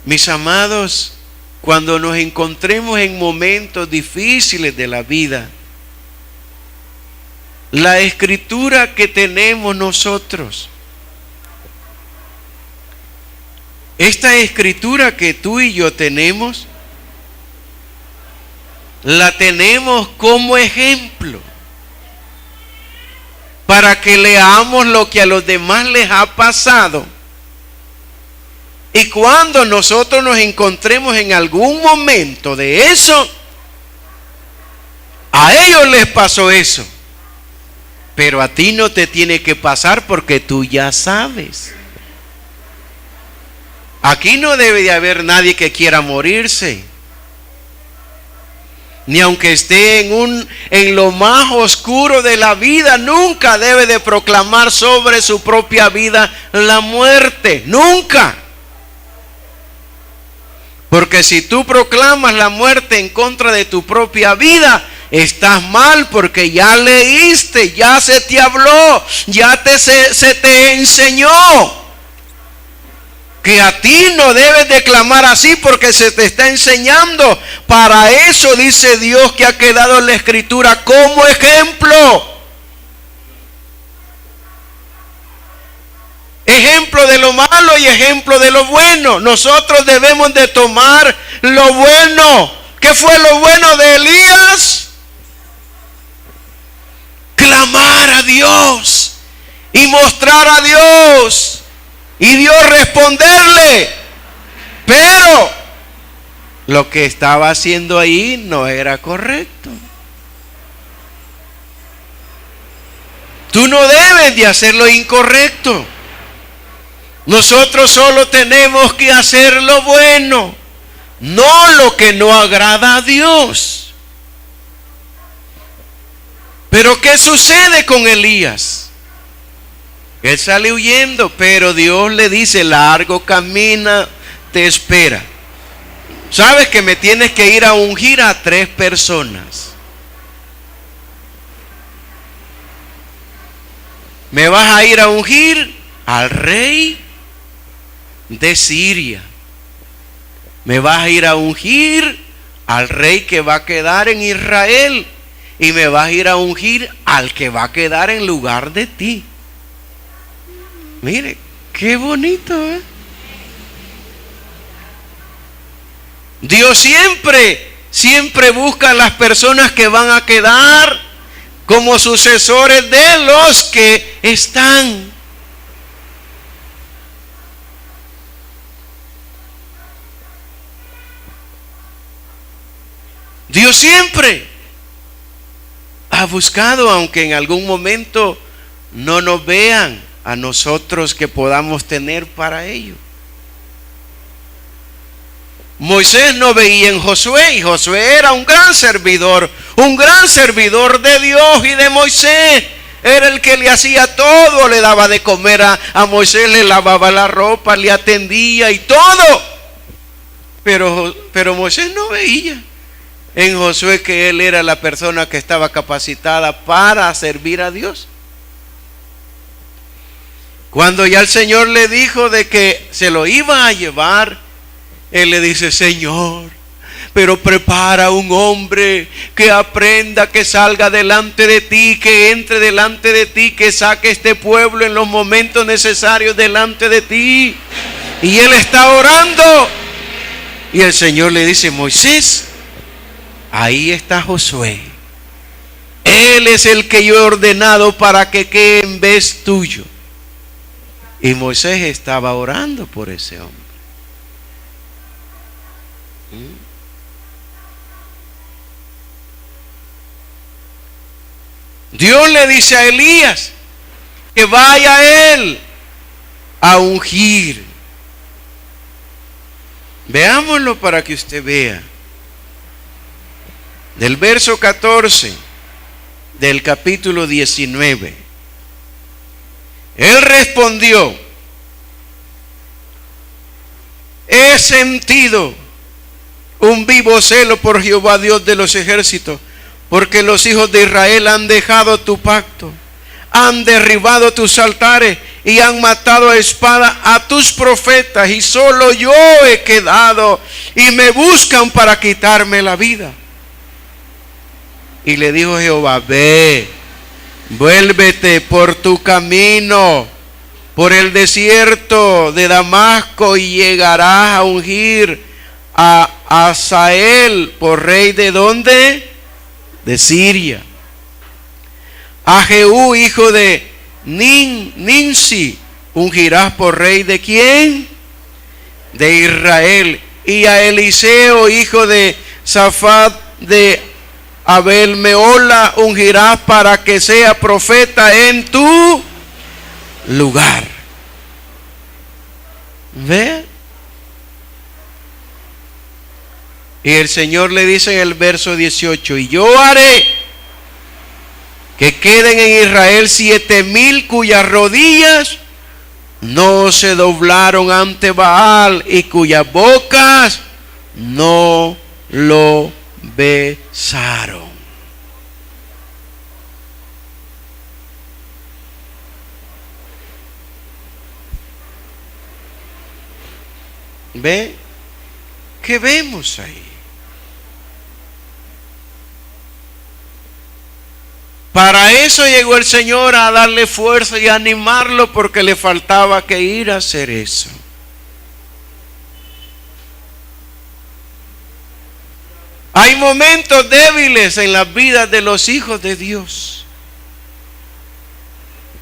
Mis amados, cuando nos encontremos en momentos difíciles de la vida, la escritura que tenemos nosotros, esta escritura que tú y yo tenemos, la tenemos como ejemplo para que leamos lo que a los demás les ha pasado. Y cuando nosotros nos encontremos en algún momento de eso, a ellos les pasó eso, pero a ti no te tiene que pasar porque tú ya sabes. Aquí no debe de haber nadie que quiera morirse, ni aunque esté en lo más oscuro de la vida, nunca debe de proclamar sobre su propia vida la muerte, nunca. Porque si tú proclamas la muerte en contra de tu propia vida, estás mal, porque ya leíste, ya se te habló, ya se te enseñó que a ti no debes de clamar así, porque se te está enseñando. Para eso dice Dios que ha quedado en la escritura como ejemplo. Ejemplo de lo malo y ejemplo de lo bueno. Nosotros debemos de tomar lo bueno. ¿Qué fue lo bueno de Elías? Clamar a Dios y mostrar a Dios y Dios responderle. Pero lo que estaba haciendo ahí no era correcto. Tú no debes de hacer lo incorrecto. Nosotros solo tenemos que hacer lo bueno, no lo que no agrada a Dios. Pero ¿qué sucede con Elías? Él sale huyendo, pero Dios le dice: largo camino te espera. ¿Sabes que me tienes que ir a ungir a 3 personas? Me vas a ir a ungir al rey de Siria. Me vas a ir a ungir al rey que va a quedar en Israel. Y me vas a ir a ungir al que va a quedar en lugar de ti. Mire, qué bonito, ¿eh? Dios siempre busca a las personas que van a quedar como sucesores de los que están. Dios siempre ha buscado, aunque en algún momento no nos vean a nosotros, que podamos tener para ello. Moisés no veía en Josué, y Josué era un gran servidor de Dios y de Moisés. Era el que le hacía todo, le daba de comer a Moisés, le lavaba la ropa, le atendía y todo. Pero Moisés no veía en Josué que él era la persona que estaba capacitada para servir a Dios. Cuando ya el Señor le dijo de que se lo iba a llevar, él le dice: Señor, pero prepara un hombre que aprenda, que salga delante de ti, que entre delante de ti, que saque este pueblo en los momentos necesarios delante de ti. Y él está orando. Y el Señor le dice: Moisés, ahí está Josué. Él es el que yo he ordenado para que quede en vez tuyo. Y Moisés estaba orando por ese hombre. Dios le dice a Elías que vaya a él a ungir. Veámoslo para que usted vea. Del verso 14 del capítulo 19. Él respondió: he sentido un vivo celo por Jehová Dios de los ejércitos, porque los hijos de Israel han dejado tu pacto, han derribado tus altares y han matado a espada a tus profetas, y solo yo he quedado y me buscan para quitarme la vida. Y le dijo Jehová: ve, vuélvete por tu camino, por el desierto de Damasco, y llegarás a ungir a Hazael por rey de ¿dónde? De Siria. A Jehú, hijo de Nimsi, ungirás por rey de ¿quién? De Israel. Y a Eliseo, hijo de Safat de Abel Meola, ungirás para que sea profeta en tu lugar. ¿Ve? Y el Señor le dice en el verso 18: y yo haré que queden en Israel 7,000 cuyas rodillas no se doblaron ante Baal y cuyas bocas no lo besaron. ¿Ve? ¿Qué vemos ahí? Para eso llegó el Señor, a darle fuerza y a animarlo, porque le faltaba que ir a hacer eso. Hay momentos débiles en las vidas de los hijos de Dios,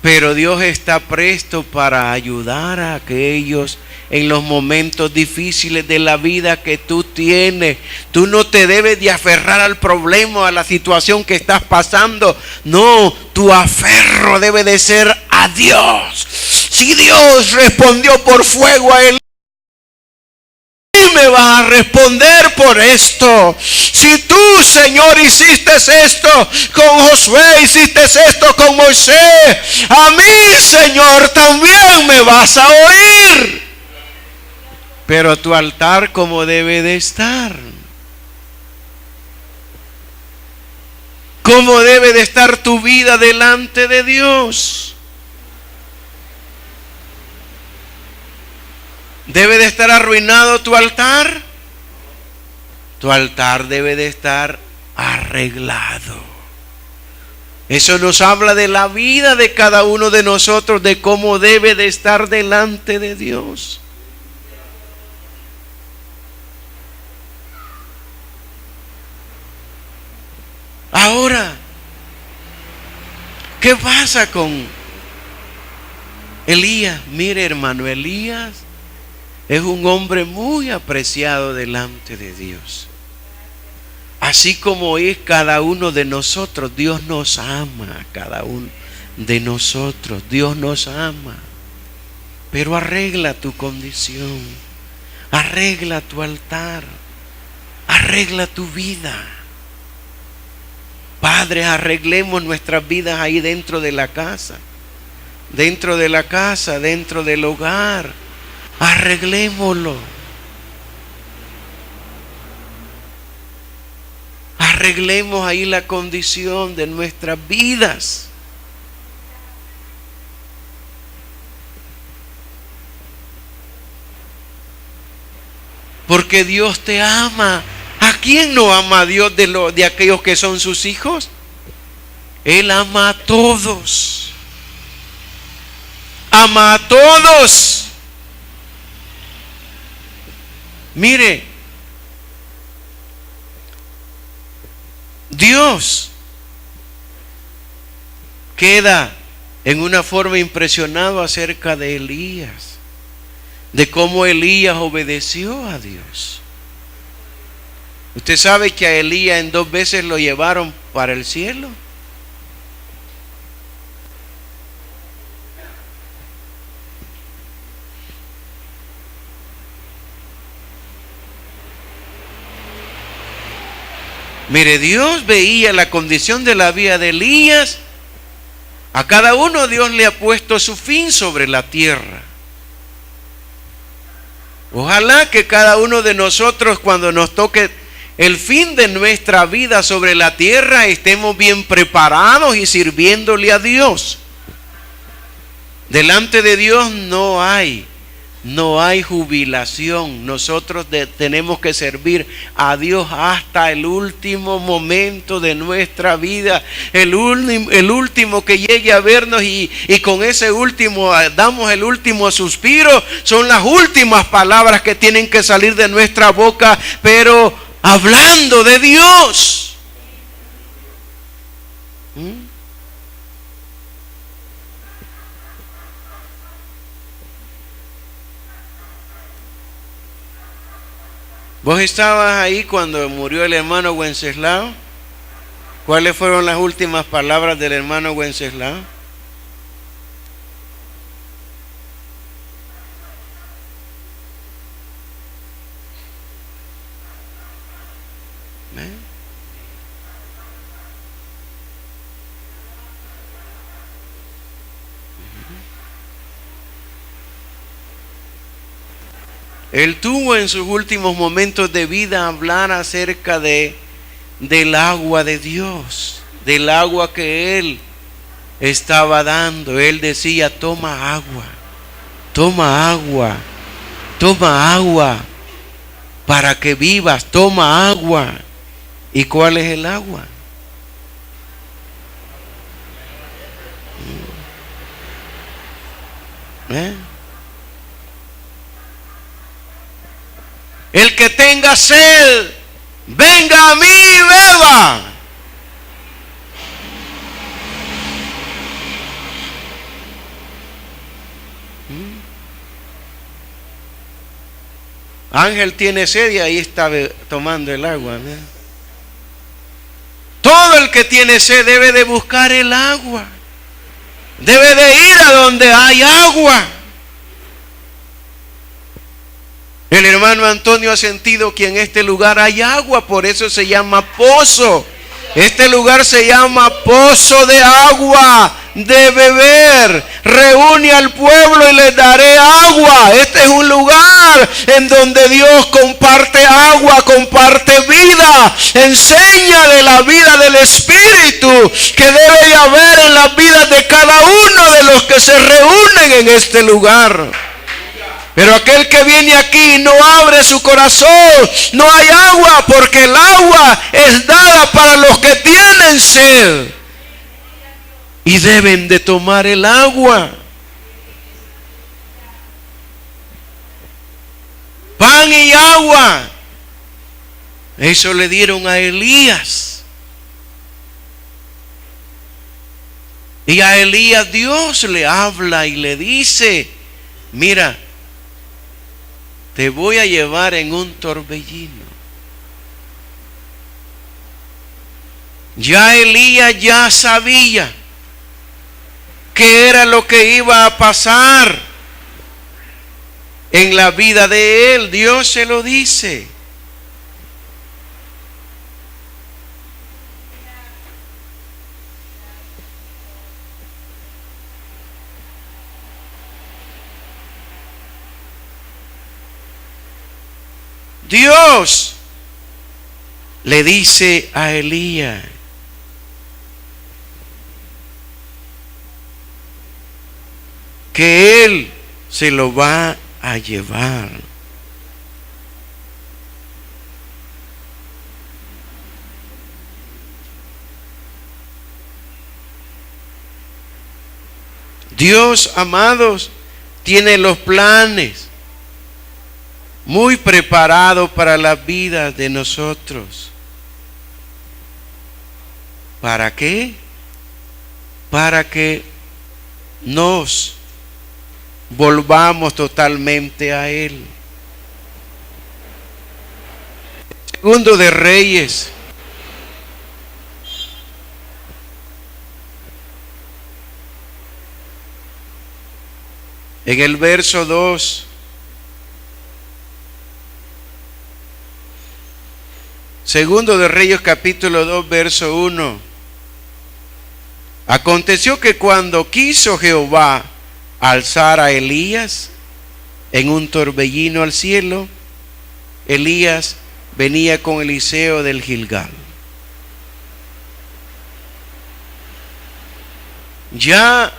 pero Dios está presto para ayudar a aquellos en los momentos difíciles de la vida que tú tienes. Tú no te debes de aferrar al problema, a la situación que estás pasando. No, tu aferro debe de ser a Dios. Si Dios respondió por fuego a él, me va a responder por esto. Si tú, Señor, hiciste esto con Josué, hiciste esto con Moisés, a mí, Señor, también me vas a oír. Pero tu altar, ¿cómo debe de estar? ¿Cómo debe de estar tu vida delante de Dios? ¿Debe de estar arruinado tu altar? Tu altar debe de estar arreglado. Eso nos habla de la vida de cada uno de nosotros, de cómo debe de estar delante de Dios. Ahora, ¿qué pasa con Elías? Mire, hermano, Elías es un hombre muy apreciado delante de Dios. Así como es cada uno de nosotros, Dios nos ama a cada uno de nosotros. Dios nos ama. Pero arregla tu condición. Arregla tu altar. Arregla tu vida. Padres, arreglemos nuestras vidas ahí dentro de la casa. Dentro de la casa, dentro del hogar. Arreglémoslo. Arreglemos ahí la condición de nuestras vidas. Porque Dios te ama. ¿A quién no ama a Dios de aquellos que son sus hijos? Él ama a todos. Ama a todos. Mire, Dios queda en una forma impresionado acerca de Elías, de cómo Elías obedeció a Dios. Usted sabe que a Elías en 2 veces lo llevaron para el cielo. Mire, Dios veía la condición de la vida de Elías. A cada uno Dios le ha puesto su fin sobre la tierra. Ojalá que cada uno de nosotros, cuando nos toque el fin de nuestra vida sobre la tierra, estemos bien preparados y sirviéndole a Dios. Delante de Dios no hay jubilación. Nosotros tenemos que servir a Dios hasta el último momento de nuestra vida. El último que llegue a vernos y con ese último damos el último suspiro. Son las últimas palabras que tienen que salir de nuestra boca, pero hablando de Dios. ¿Vos estabas ahí cuando murió el hermano Wenceslao? ¿Cuáles fueron las últimas palabras del hermano Wenceslao? Él tuvo en sus últimos momentos de vida hablar acerca del agua de Dios, del agua que Él estaba dando. Él decía: toma agua, toma agua, toma agua para que vivas, toma agua. ¿Y cuál es el agua? El que tenga sed, venga a mí y beba. Ángel tiene sed y ahí está tomando el agua. Todo el que tiene sed debe de buscar el agua. Debe de ir a donde hay agua. El hermano Antonio ha sentido que en este lugar hay agua, por eso se llama pozo. Este lugar se llama pozo de agua de beber. Reúne al pueblo y les daré agua. Este es un lugar en donde Dios comparte agua, comparte vida. Enseña de la vida del Espíritu que debe de haber en las vidas de cada uno de los que se reúnen en este lugar. Pero aquel que viene aquí y no abre su corazón, no hay agua, porque el agua es dada para los que tienen sed y deben de tomar el agua. Pan y agua, eso le dieron a Elías. Y a Elías Dios le habla y le dice: mira, te voy a llevar en un torbellino. Ya Elías ya sabía qué era lo que iba a pasar. en la vida de él. Dios se lo dice. Dios le dice a Elías que él se lo va a llevar. Dios, amados, tiene los planes muy preparados para la vida de nosotros. ¿Para qué? Para que nos volvamos totalmente a Él. Segundo de Reyes, en el verso 2, Segundo de Reyes capítulo 2 verso 1. Aconteció que cuando quiso Jehová alzar a Elías en un torbellino al cielo, Elías venía con Eliseo del Gilgal. Ya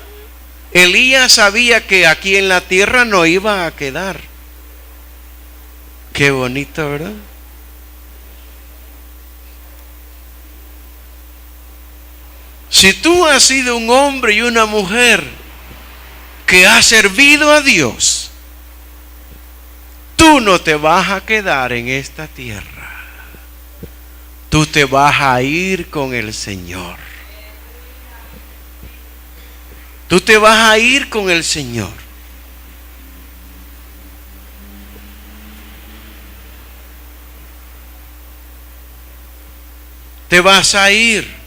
Elías sabía que aquí en la tierra no iba a quedar. Qué bonito, ¿verdad? Si tú has sido un hombre y una mujer que ha servido a Dios, tú no te vas a quedar en esta tierra. Tú te vas a ir con el Señor. Tú te vas a ir con el Señor. Te vas a ir.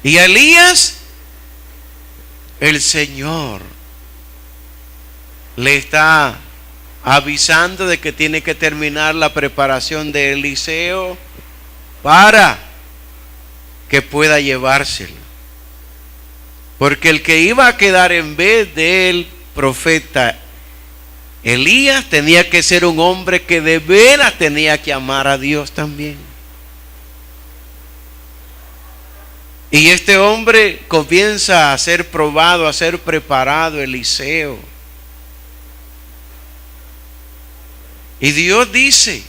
Y a Elías, el Señor le está avisando de que tiene que terminar la preparación de Eliseo para que pueda llevárselo. Porque el que iba a quedar en vez del profeta Elías tenía que ser un hombre que de veras tenía que amar a Dios también. Y este hombre comienza a ser probado, a ser preparado, Eliseo. Y Dios dice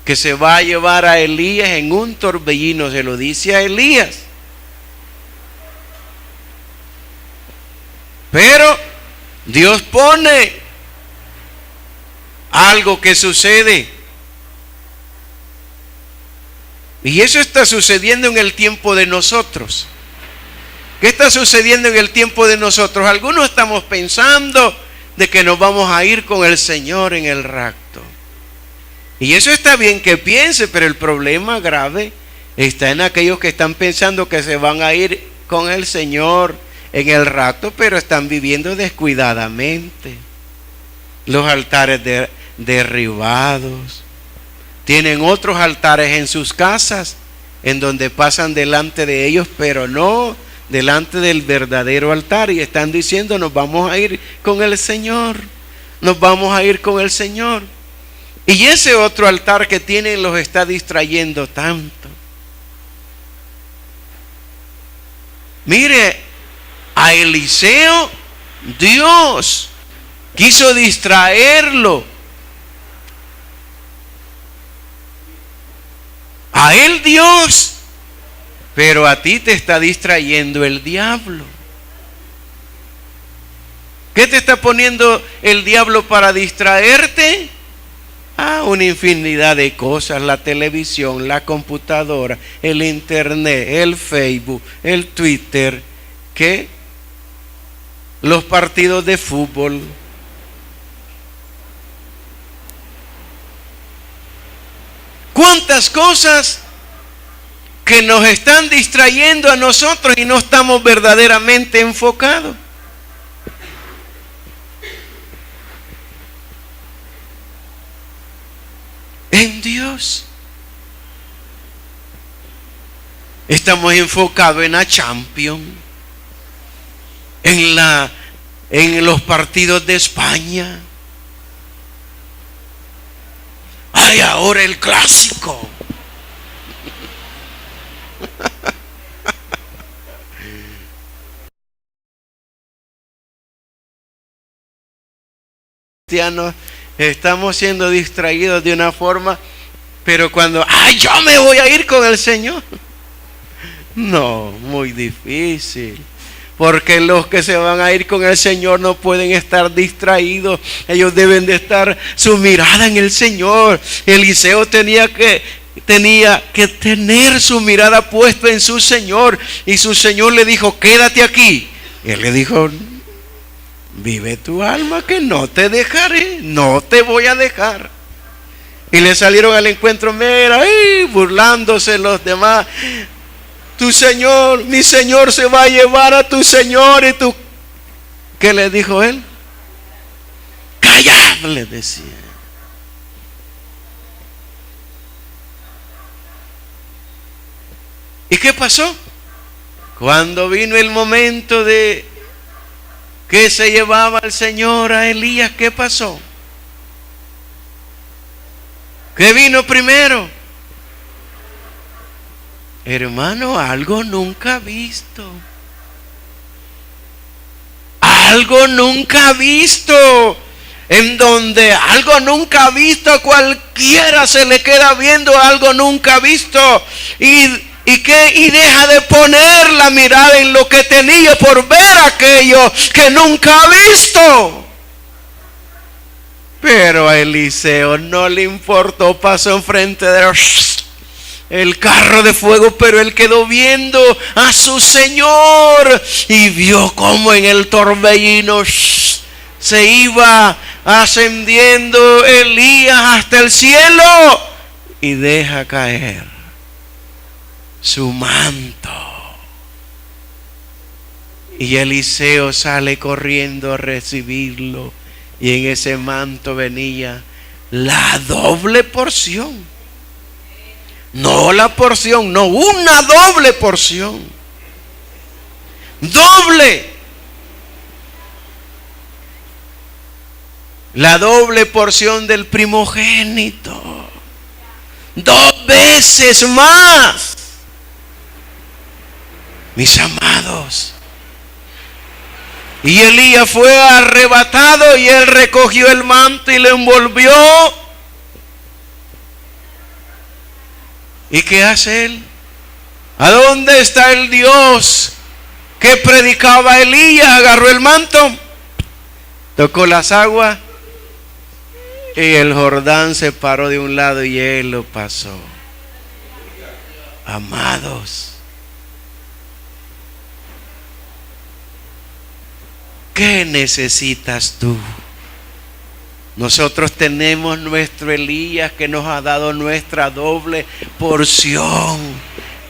que se va a llevar a Elías en un torbellino, se lo dice a Elías. Pero Dios pone algo que sucede. Y eso está sucediendo en el tiempo de nosotros. ¿Qué está sucediendo en el tiempo de nosotros? Algunos estamos pensando de que nos vamos a ir con el Señor en el rapto. Y eso está bien que piense, pero el problema grave está en aquellos que están pensando que se van a ir con el Señor en el rapto, pero están viviendo descuidadamente. Los altares derribados. Tienen otros altares en sus casas en donde pasan delante de ellos, pero no delante del verdadero altar. Y están diciendo, nos vamos a ir con el Señor. Nos vamos a ir con el Señor. Y ese otro altar que tienen los está distrayendo tanto. Mire, a Eliseo Dios quiso distraerlo. A él Dios, pero a ti te está distrayendo el diablo. ¿Qué te está poniendo el diablo para distraerte? Una infinidad de cosas: la televisión, la computadora, el internet, el Facebook, el Twitter, ¿qué? Los partidos de fútbol. ¿Cuántas cosas que nos están distrayendo a nosotros y no estamos verdaderamente enfocados? en Dios. Estamos enfocados en la Champions, en los partidos de España. Ay, ahora el clásico. Cristianos, estamos siendo distraídos de una forma, pero cuando, ay, yo me voy a ir con el Señor. No, muy difícil. Porque los que se van a ir con el Señor no pueden estar distraídos. Ellos deben de estar su mirada en el Señor. Eliseo tenía que tener su mirada puesta en su Señor. Y su Señor le dijo, quédate aquí. Y él le dijo, vive tu alma que no te dejaré, no te voy a dejar. Y le salieron al encuentro, mira, burlándose los demás. Tu Señor, mi Señor se va a llevar a tu Señor. Y tú, ¿qué le dijo él? Callad, le decía. ¿Y qué pasó? Cuando vino el momento de que se llevaba al Señor a Elías, ¿qué pasó? ¿Qué vino primero? Hermano, algo nunca visto. Algo nunca visto. En donde algo nunca visto, a cualquiera se le queda viendo algo nunca visto. Y deja de poner la mirada en lo que tenía por ver aquello que nunca ha visto. Pero a Eliseo no le importó, pasó enfrente de el carro de fuego, pero él quedó viendo a su Señor y vio cómo en el torbellino se iba ascendiendo Elías hasta el cielo y deja caer su manto. Y Eliseo sale corriendo a recibirlo, y en ese manto venía la doble porción. No la porción, no, una doble porción. Doble. La doble porción del primogénito. 2 veces más. Mis amados. Y Elías fue arrebatado y él recogió el manto y lo envolvió. ¿Y qué hace él? ¿A dónde está el Dios que predicaba Elías? Agarró el manto, tocó las aguas y el Jordán se paró de un lado y él lo pasó. Amados, ¿qué necesitas tú? Nosotros tenemos nuestro Elías que nos ha dado nuestra doble porción.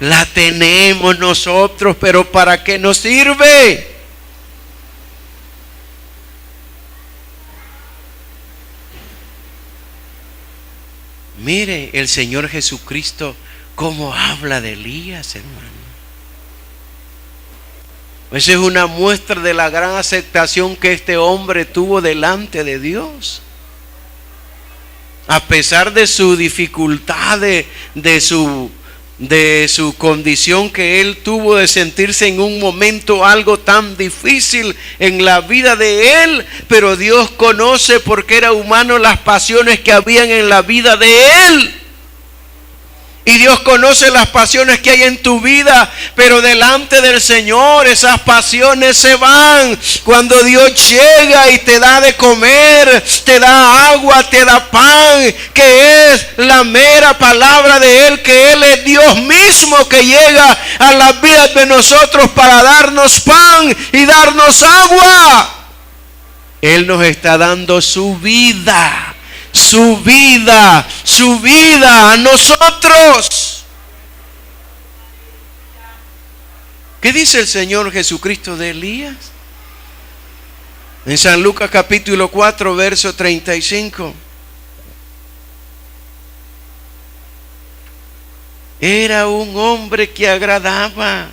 La tenemos nosotros, pero ¿para qué nos sirve? Mire el Señor Jesucristo cómo habla de Elías, hermano. Esa es una muestra de la gran aceptación que este hombre tuvo delante de Dios. A pesar de su dificultad, de su condición que él tuvo de sentirse en un momento algo tan difícil en la vida de él, pero Dios conoce, porque era humano, las pasiones que habían en la vida de él. Y Dios conoce las pasiones que hay en tu vida, pero delante del Señor esas pasiones se van. Cuando Dios llega y te da de comer, te da agua, te da pan, que es la mera palabra de Él, que Él es Dios mismo que llega a las vidas de nosotros para darnos pan y darnos agua. Él nos está dando su vida. Su vida a nosotros. ¿Qué dice el Señor Jesucristo de Elías? En San Lucas capítulo 4, verso 35. Era un hombre que agradaba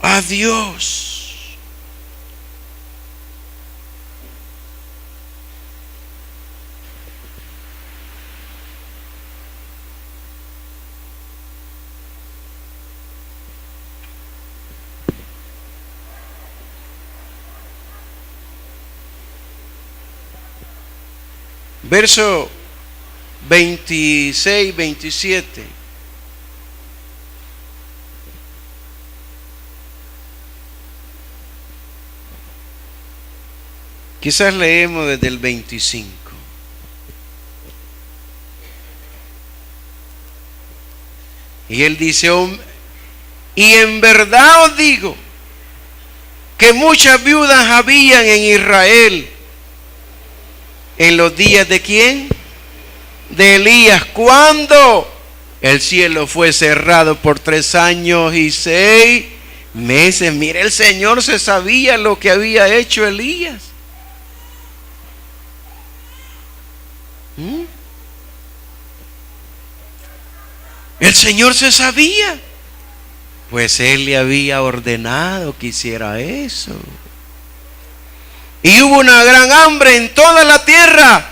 a Dios. Verso 26, 27. Quizás leemos desde el 25. Y él dice: y en verdad os digo que muchas viudas habían en Israel en los días de ¿quién? De Elías, cuando el cielo fue cerrado por 3 años y 6 meses. Mire, el Señor se sabía lo que había hecho Elías. El Señor se sabía, pues Él le había ordenado que hiciera eso. Y hubo una gran hambre en toda la tierra,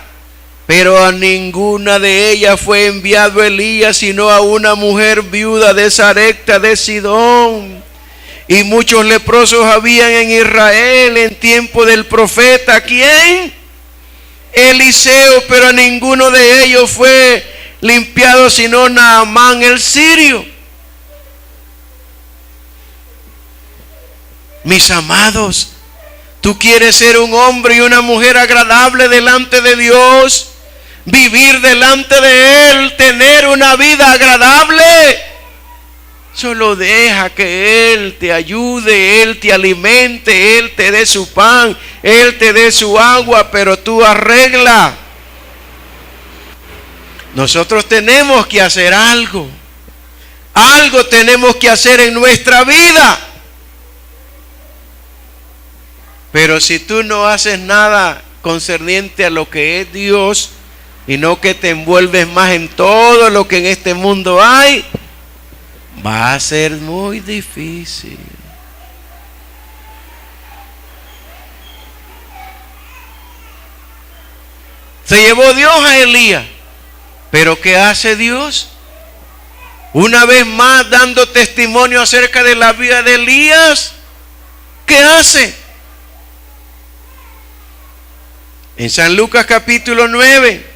pero a ninguna de ellas fue enviado Elías, sino a una mujer viuda de Sarepta de Sidón. Y muchos leprosos habían en Israel en tiempo del profeta, ¿quién? Eliseo, pero a ninguno de ellos fue limpiado, sino Naamán el sirio. Mis amados, ¿tú quieres ser un hombre y una mujer agradable delante de Dios? Vivir delante de Él, tener una vida agradable. Solo deja que Él te ayude, Él te alimente, Él te dé su pan, Él te dé su agua, pero tú arregla. Nosotros tenemos que hacer algo. Algo tenemos que hacer en nuestra vida. Pero si tú no haces nada concerniente a lo que es Dios, y no que te envuelves más en todo lo que en este mundo hay, va a ser muy difícil. Se llevó Dios a Elías, pero ¿qué hace Dios? Una vez más dando testimonio acerca de la vida de Elías, ¿qué hace? En San Lucas capítulo 9,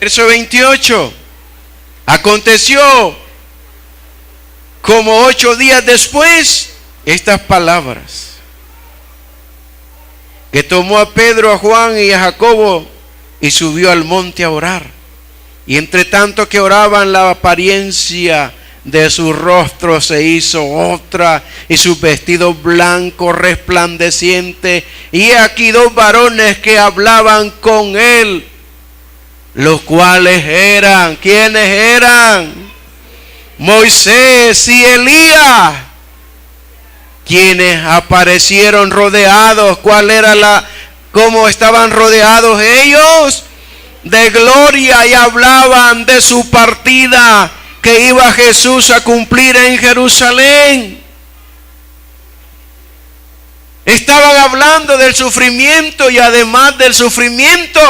verso 28, aconteció como 8 días después estas palabras, que tomó a Pedro, a Juan y a Jacobo y subió al monte a orar. Y entre tanto que oraban, la apariencia de su rostro se hizo otra, y sus vestidos blancos resplandecientes. Y aquí 2 varones que hablaban con él, los cuales eran, ¿quiénes eran? Moisés y Elías, quienes aparecieron rodeados. ¿Cuál era cómo estaban rodeados ellos? De gloria, y hablaban de su partida que iba Jesús a cumplir en Jerusalén. Estaban hablando del sufrimiento, y además del sufrimiento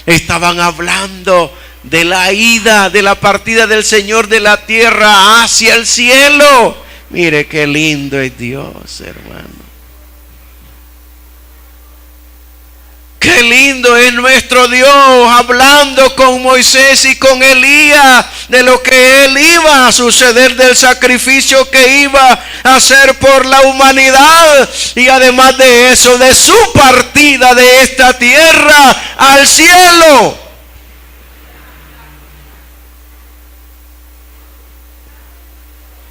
estaban hablando de la ida, de la partida del Señor de la tierra hacia el cielo. Mire qué lindo es Dios, hermano. Qué lindo es nuestro Dios, hablando con Moisés y con Elías de lo que él iba a suceder, del sacrificio que iba a hacer por la humanidad, y además de eso, de su partida de esta tierra al cielo.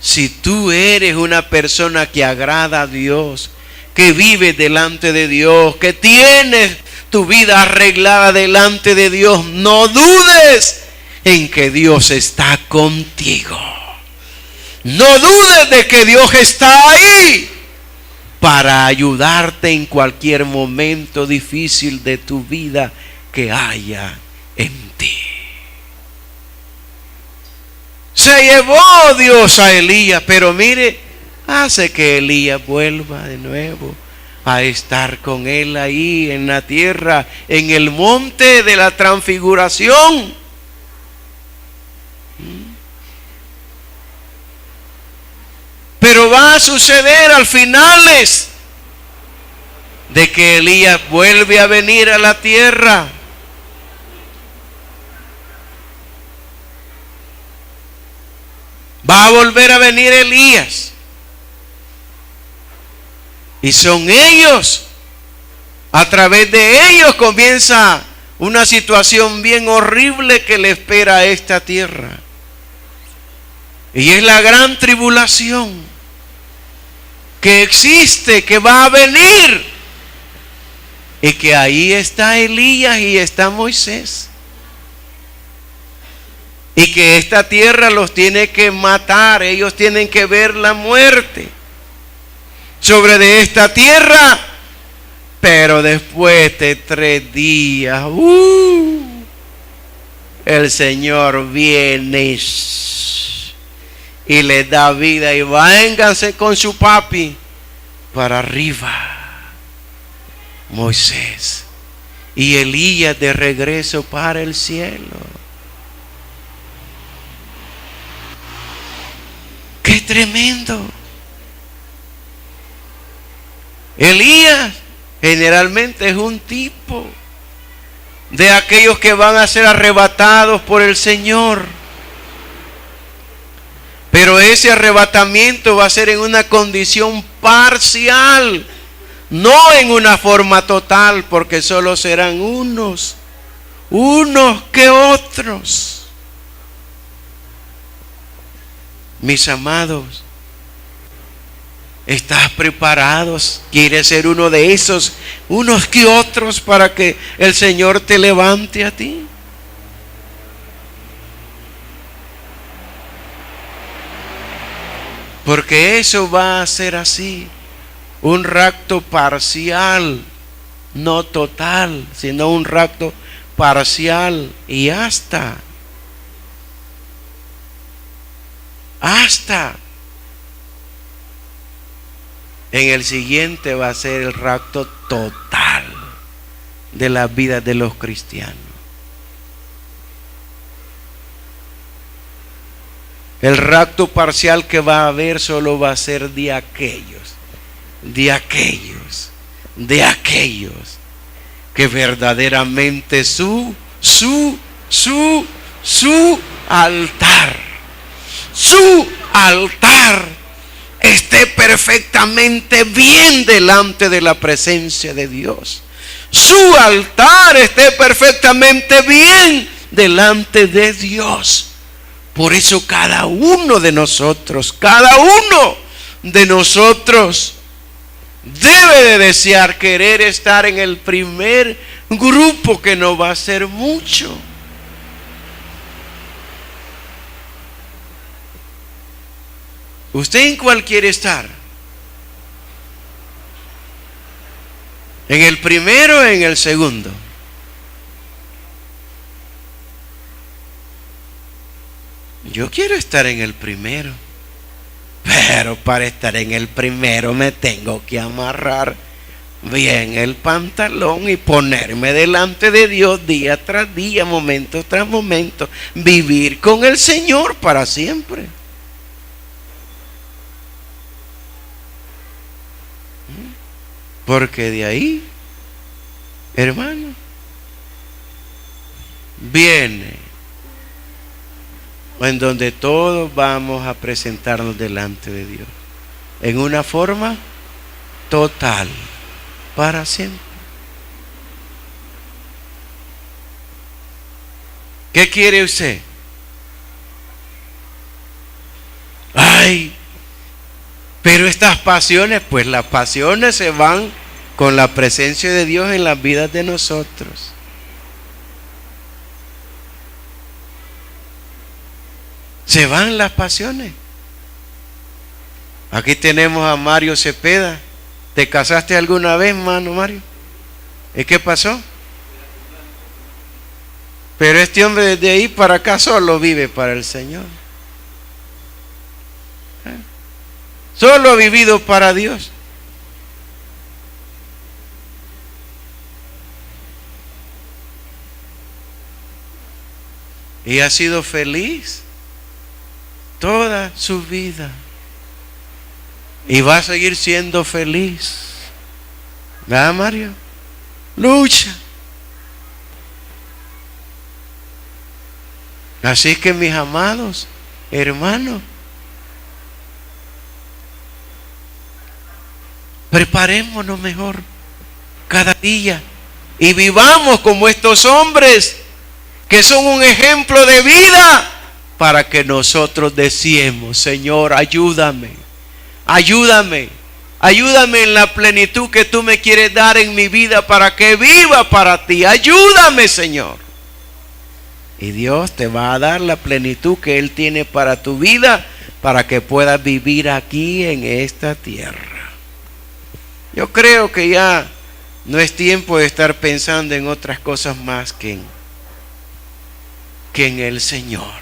Si tú eres una persona que agrada a Dios, que vive delante de Dios, que tienes tu vida arreglada delante de Dios, no dudes en que Dios está contigo. No dudes de que Dios está ahí, para ayudarte en cualquier momento difícil de tu vida que haya en ti. Se llevó Dios a Elías, pero mire, hace que Elías vuelva de nuevo a estar con él ahí en la tierra, en el monte de la transfiguración. Pero va a suceder al finales de que Elías vuelve a venir a la tierra. Va a volver a venir Elías. Y son ellos, a través de ellos comienza una situación bien horrible que le espera a esta tierra. Y es la gran tribulación que existe, que va a venir. Y que ahí está Elías y está Moisés. Y que esta tierra los tiene que matar, ellos tienen que ver la muerte sobre de esta tierra, pero después de 3 días, el Señor viene y les da vida y vénganse con su papi para arriba. Moisés y Elías de regreso para el cielo. ¡Qué tremendo! Elías generalmente es un tipo de aquellos que van a ser arrebatados por el Señor. Pero ese arrebatamiento va a ser en una condición parcial, no en una forma total, porque solo serán unos que otros. Mis amados, ¿estás preparados? ¿Quieres ser uno de esos, unos que otros, para que el Señor te levante a ti? Porque eso va a ser así, un rapto parcial, no total, sino un rapto parcial y hasta en el siguiente va a ser el rapto total de la vida de los cristianos. El rapto parcial que va a haber solo va a ser de aquellos que verdaderamente su altar esté perfectamente bien delante de la presencia de Dios. Su altar esté perfectamente bien delante de Dios. Por eso cada uno de nosotros debe de desear, querer estar en el primer grupo, que no va a ser mucho. ¿Usted en cuál quiere estar? ¿En el primero o en el segundo? Yo quiero estar en el primero, pero para estar en el primero me tengo que amarrar bien el pantalón y ponerme delante de Dios día tras día, momento tras momento, vivir con el Señor para siempre. Porque de ahí, hermano, viene en donde todos vamos a presentarnos delante de Dios en una forma total para siempre. ¿Qué quiere usted? Ay, pero estas pasiones, pues las pasiones se van con la presencia de Dios en las vidas de nosotros. Se van las pasiones. Aquí tenemos a Mario Cepeda, ¿Te casaste alguna vez, hermano Mario? ¿Y qué pasó? Pero este hombre desde ahí para acá solo vive para el Señor. Solo ha vivido para Dios. Y ha sido feliz toda su vida. Y va a seguir siendo feliz. ¿Verdad, Mario? Lucha. Así que, mis amados hermanos, preparémonos mejor cada día y vivamos como estos hombres que son un ejemplo de vida, para que nosotros decimos: Señor, ayúdame, ayúdame, ayúdame en la plenitud que tú me quieres dar en mi vida, para que viva para ti. Ayúdame, Señor. Y Dios te va a dar la plenitud que Él tiene para tu vida, para que puedas vivir aquí en esta tierra. Yo creo que ya no es tiempo de estar pensando en otras cosas más que en el Señor.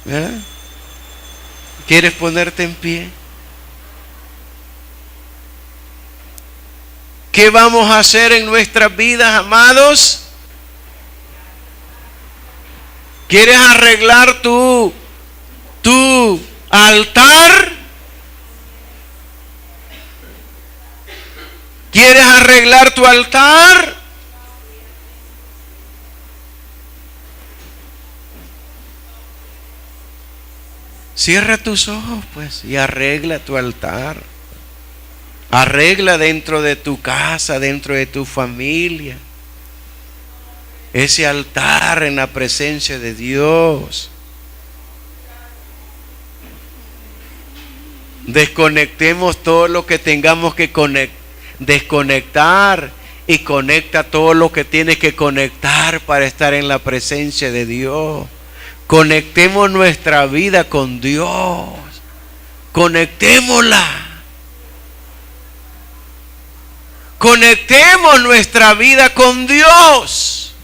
¿Verdad? ¿Quieres ponerte en pie? ¿Qué vamos a hacer en nuestras vidas, amados? ¿Quieres arreglar tu altar? ¿Quieres arreglar tu altar? Cierra tus ojos, pues, y arregla tu altar. Arregla dentro de tu casa, dentro de tu familia, ese altar en la presencia de Dios. Desconectemos todo lo que tengamos que desconectar, y conecta todo lo que tienes que conectar para estar en la presencia de Dios. Conectemos nuestra vida con Dios. Conectémosla. Conectemos nuestra vida con Dios.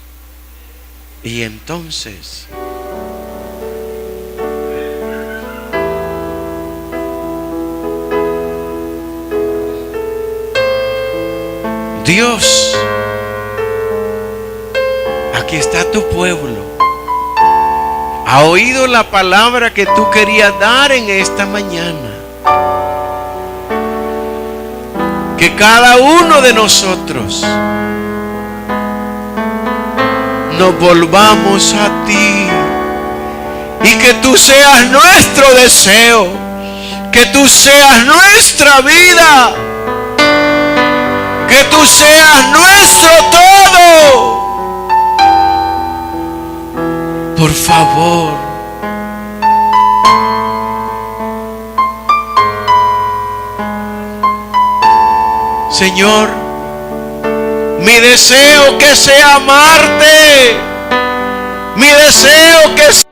Y entonces Dios, aquí está tu pueblo. Ha oído la palabra que tú querías dar en esta mañana. Que cada uno de nosotros nos volvamos a ti, y que tú seas nuestro deseo, que tú seas nuestra vida, que tú seas nuestro todo. Por favor, Señor, mi deseo que sea amarte, mi deseo que sea